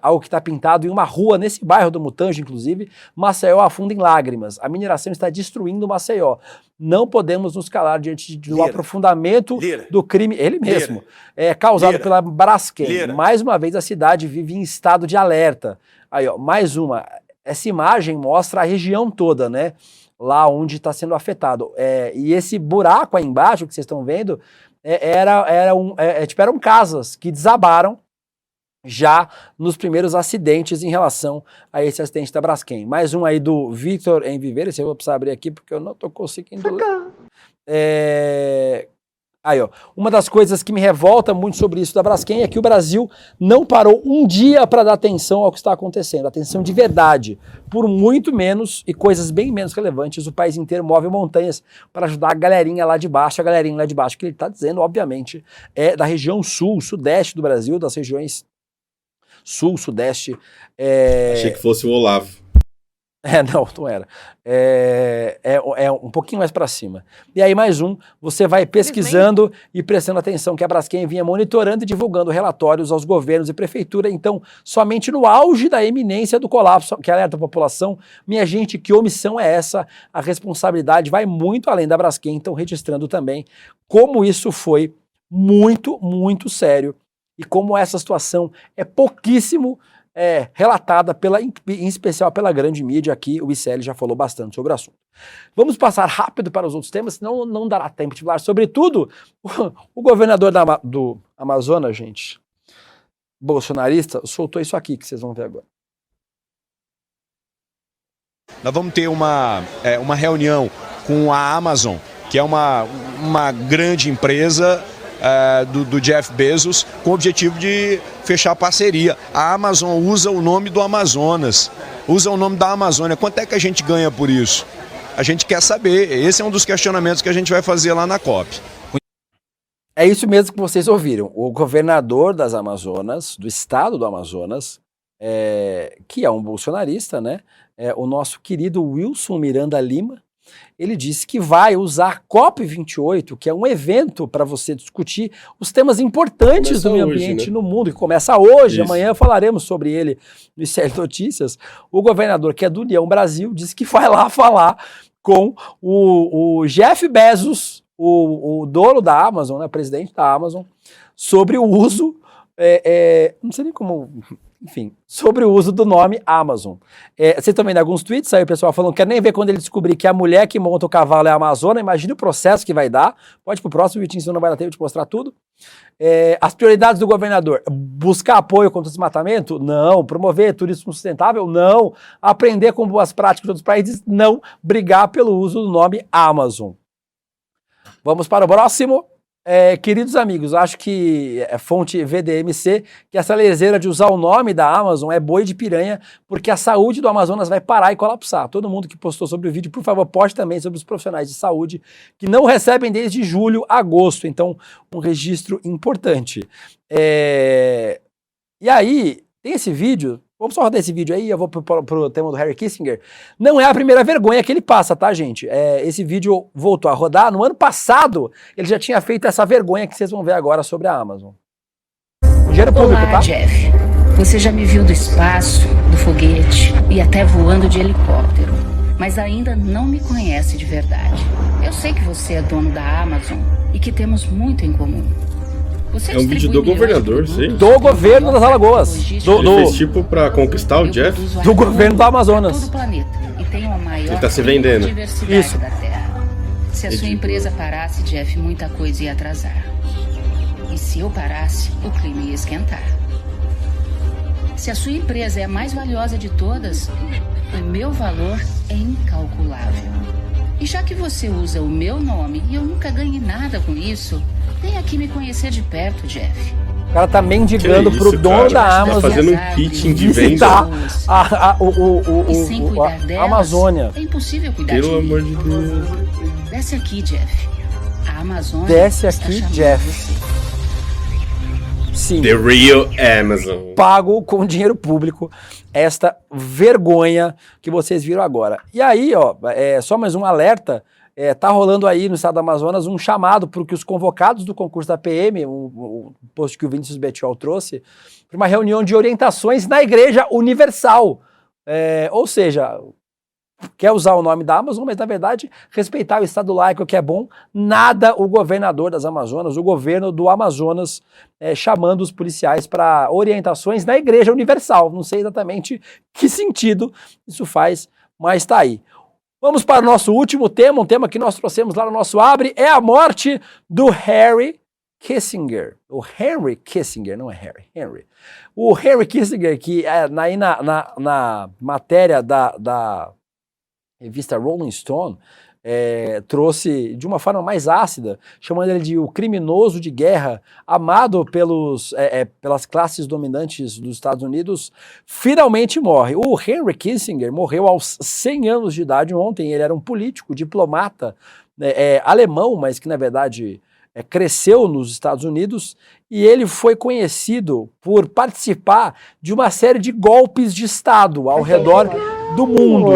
algo que está pintado em uma rua, nesse bairro do Mutange, inclusive. Maceió afunda em lágrimas. A mineração está destruindo Maceió. Não podemos nos calar diante do aprofundamento do crime, ele mesmo, causado pela Braskem. Mais uma vez, a cidade vive em estado de alerta. Aí, ó, mais uma. Essa imagem mostra a região toda, né? Lá onde está sendo afetado. E esse buraco aí embaixo, que vocês estão vendo, eram casas que desabaram já nos primeiros acidentes em relação a esse acidente da Braskem. Mais um aí do Victor em Viver, esse eu vou precisar abrir aqui porque eu não tô conseguindo ler. Aí, ó, uma das coisas que me revolta muito sobre isso da Braskem é que o Brasil não parou um dia para dar atenção ao que está acontecendo, atenção de verdade. Por muito menos e coisas bem menos relevantes, o país inteiro move montanhas para ajudar a galerinha lá de baixo. A galerinha lá de baixo que ele está dizendo, obviamente, é da região sul, sudeste do Brasil, das regiões sul, sudeste. Achei que fosse o Olavo. Não era. Um pouquinho mais para cima. E aí mais você vai pesquisando e prestando atenção que a Braskem vinha monitorando e divulgando relatórios aos governos e prefeitura, então somente no auge da eminência do colapso, que alerta a população, minha gente, que omissão é essa? A responsabilidade vai muito além da Braskem, então registrando também como isso foi muito, muito sério e como essa situação é pouquíssimo relatada, em especial pela grande mídia. Aqui o ICL já falou bastante sobre o assunto. Vamos passar rápido para os outros temas, senão não dará tempo de falar sobre tudo. O governador do Amazonas, gente, bolsonarista, soltou isso aqui que vocês vão ver agora. Nós vamos ter uma reunião com a Amazon, que é uma grande empresa do Jeff Bezos, com o objetivo de fechar parceria. A Amazon usa o nome do Amazonas, usa o nome da Amazônia. Quanto é que a gente ganha por isso? A gente quer saber. Esse é um dos questionamentos que a gente vai fazer lá na COP. É isso mesmo que vocês ouviram. O governador das Amazonas, do estado do Amazonas, que é um bolsonarista, né? O nosso querido Wilson Miranda Lima, ele disse que vai usar a COP28, que é um evento para você discutir os temas importantes do meio ambiente no mundo, que começa hoje. Isso. Amanhã falaremos sobre ele no ICL Notícias. O governador, que é do União Brasil, disse que vai lá falar com o Jeff Bezos, o dono da Amazon, né, presidente da Amazon, sobre o uso, não sei nem como... Enfim, sobre o uso do nome Amazon. Vocês estão vendo alguns tweets aí, o pessoal falando que quer nem ver quando ele descobrir que a mulher que monta o cavalo é a Amazônia. Imagine o processo que vai dar. Pode ir pro próximo, Vitinho, senão não vai dar tempo de mostrar tudo. As prioridades do governador: buscar apoio contra o desmatamento? Não. Promover turismo sustentável? Não. Aprender com boas práticas de outros países? Não. Brigar pelo uso do nome Amazon. Vamos para o próximo. Queridos amigos, acho que é fonte VDMC, que essa leseira de usar o nome da Amazon é boi de piranha, porque a saúde do Amazonas vai parar e colapsar. Todo mundo que postou sobre o vídeo, por favor, poste também sobre os profissionais de saúde que não recebem desde julho a agosto. Então, um registro importante. E aí, tem esse vídeo. Vamos só rodar esse vídeo aí, eu vou pro tema do Harry Kissinger. Não é a primeira vergonha que ele passa, tá, gente? Esse vídeo voltou a rodar. No ano passado, ele já tinha feito essa vergonha que vocês vão ver agora sobre a Amazon. Dinheiro público, tá? Jeff. Você já me viu do espaço, do foguete e até voando de helicóptero. Mas ainda não me conhece de verdade. Eu sei que você é dono da Amazon e que temos muito em comum. É um vídeo do governador, sim. Do governo das Alagoas. Ele fez tipo pra conquistar o Jeff? Do governo do Amazonas. Ele tá se vendendo. Isso. Se a sua empresa parasse, Jeff, muita coisa ia atrasar. E se eu parasse, o clima ia esquentar. Se a sua empresa é a mais valiosa de todas, o meu valor é incalculável. E já que você usa o meu nome e eu nunca ganhei nada com isso, vem aqui me conhecer de perto, Jeff. O cara tá mendigando pro dono da Amazon. Tá fazendo um pitching de visitar venda. A Amazônia. É impossível cuidar Pelo de amor mim. de Deus. Desce aqui, Jeff. A Amazônia Desce está aqui, chamando Jeff. você. Sim. The Real Amazon. Pago com dinheiro público esta vergonha que vocês viram agora. E aí, ó, só mais um alerta, tá rolando aí no estado do Amazonas um chamado para que os convocados do concurso da PM, o post que o Vinícius Betiol trouxe, para uma reunião de orientações na Igreja Universal. Ou seja, quer usar o nome da Amazon, mas na verdade respeitar o Estado laico, que é bom. Nada o governador das Amazonas, o governo do Amazonas, chamando os policiais para orientações na Igreja Universal. Não sei exatamente que sentido isso faz, mas está aí. Vamos para o nosso último tema, um tema que nós trouxemos lá no nosso Abre, é a morte do Henry Kissinger. O Henry Kissinger, não é Harry, Henry. O Henry Kissinger, que na matéria da revista Rolling Stone, trouxe de uma forma mais ácida, chamando ele de o criminoso de guerra, amado pelas classes dominantes dos Estados Unidos, finalmente morre. O Henry Kissinger morreu aos 100 anos de idade ontem. Ele era um político, diplomata, alemão, mas que na verdade cresceu nos Estados Unidos, e ele foi conhecido por participar de uma série de golpes de Estado ao redor do mundo.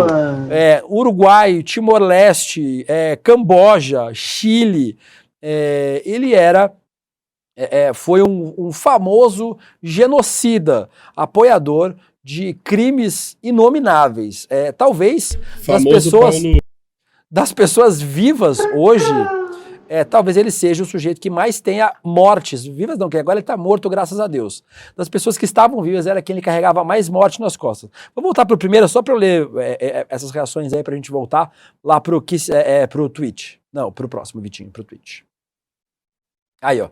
Uruguai, Timor-Leste, Camboja, Chile. Ele foi um famoso genocida, apoiador de crimes inomináveis. Talvez das pessoas vivas hoje, talvez ele seja o sujeito que mais tenha mortes, vivas não, que agora ele está morto, graças a Deus. Das pessoas que estavam vivas, era quem ele carregava mais morte nas costas. Vou voltar para o primeiro, só para eu ler essas reações aí, para a gente voltar lá para o tweet. Não, para o próximo, Vitinho, para o tweet. Aí, ó.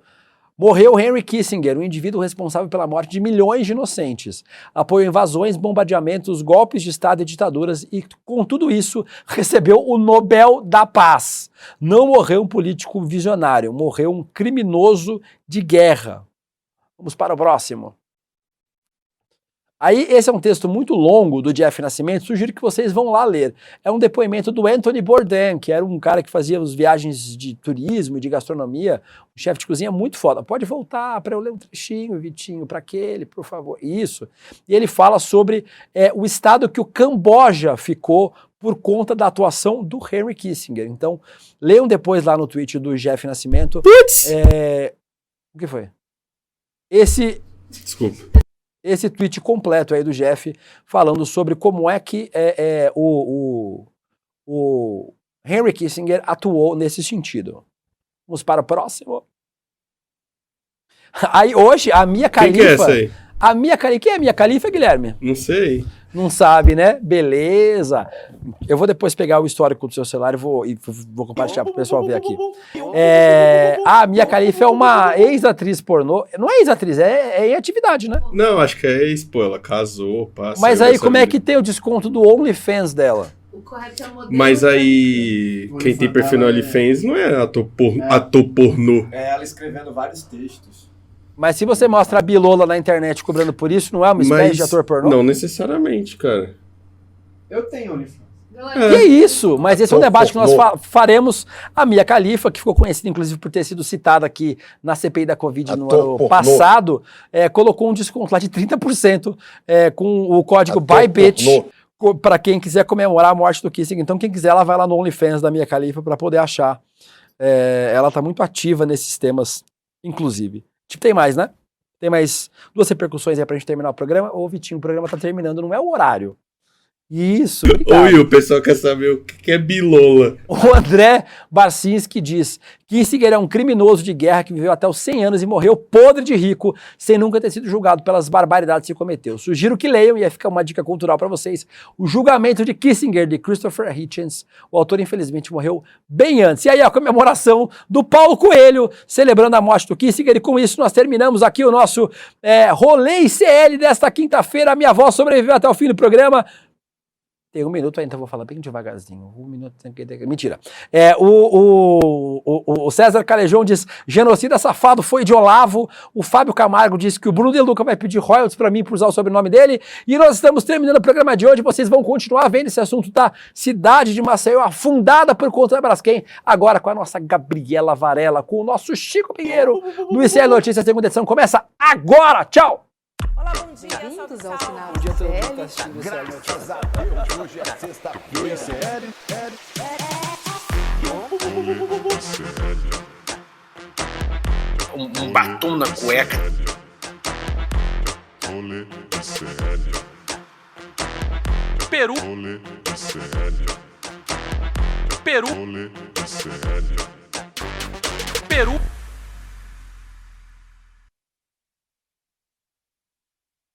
Morreu Henry Kissinger, um indivíduo responsável pela morte de milhões de inocentes. Apoiou invasões, bombardeamentos, golpes de Estado e ditaduras e, com tudo isso, recebeu o Nobel da Paz. Não morreu um político visionário, morreu um criminoso de guerra. Vamos para o próximo. Aí, esse é um texto muito longo do Jeff Nascimento, sugiro que vocês vão lá ler. É um depoimento do Anthony Bourdain, que era um cara que fazia as viagens de turismo e de gastronomia, um chefe de cozinha muito foda. Pode voltar para eu ler um trechinho, Vitinho, para aquele, por favor. Isso. E ele fala sobre o estado que o Camboja ficou por conta da atuação do Henry Kissinger. Então, leiam depois lá no tweet do Jeff Nascimento. Putz! O que foi? Desculpa. Esse tweet completo aí do Jeff, falando sobre como é que o Henry Kissinger atuou nesse sentido. Vamos para o próximo. Aí hoje, a Mia Khalifa... Quem que é essa aí? Quem é a Mia Khalifa, Guilherme? Não sei. Não sabe, né? Beleza. Eu vou depois pegar o histórico do seu celular e vou compartilhar para o pessoal ver aqui. A Mia Khalifa é uma ex-atriz pornô. Não é ex-atriz, é em atividade, né? Não, acho que é ex, pô. Ela casou, passa. Mas aí como é que tem o desconto do OnlyFans dela? Mas aí, quem tem perfil no OnlyFans não é ator pornô. É ela escrevendo vários textos. Mas se você mostra a bilola na internet cobrando por isso, não é uma espécie de ator pornô? Não necessariamente, cara. Eu tenho OnlyFans. Que isso? Mas esse é um debate que nós faremos. A Mia Khalifa, que ficou conhecida inclusive por ter sido citada aqui na CPI da Covid no ano passado, colocou um desconto lá de 30% com o código BYBITCH para quem quiser comemorar a morte do Kissinger. Então quem quiser, ela vai lá no OnlyFans da Mia Khalifa para poder achar. Ela está muito ativa nesses temas, inclusive. Tem mais, né? Tem mais 2 repercussões aí pra gente terminar o programa. Ô, Vitinho, o programa tá terminando, não é o horário. Isso, obrigado. Oi, o pessoal quer saber o que é bilola. O André Barcinski diz: Kissinger é um criminoso de guerra que viveu até os 100 anos e morreu podre de rico, sem nunca ter sido julgado pelas barbaridades que cometeu. Sugiro que leiam, e aí fica uma dica cultural para vocês, O Julgamento de Kissinger, de Christopher Hitchens. O autor, infelizmente, morreu bem antes. E aí a comemoração do Paulo Coelho, celebrando a morte do Kissinger. E com isso nós terminamos aqui o nosso Rolê ICL desta quinta-feira. A minha avó sobreviveu até o fim do programa. Tem 1 minuto ainda, vou falar bem devagarzinho. 1 minuto. Mentira. O César Calejão diz: genocida safado foi de Olavo. O Fábio Camargo diz que o Bruno De Luca vai pedir royalties pra mim por usar o sobrenome dele. E nós estamos terminando o programa de hoje. Vocês vão continuar vendo esse assunto da cidade de Maceió afundada por conta da Braskem. Agora com a nossa Gabriela Varela, com o nosso Chico Pinheiro do ICL Notícias. A segunda edição começa agora. Tchau! Olá, bom dia. Bem-vindos ao sinal de Graças a Deus, hoje é sexta-feira. Sério? Um batom na cueca. Rolê ICL. Peru. Rolê ICL. Peru. Rolê ICL. Peru.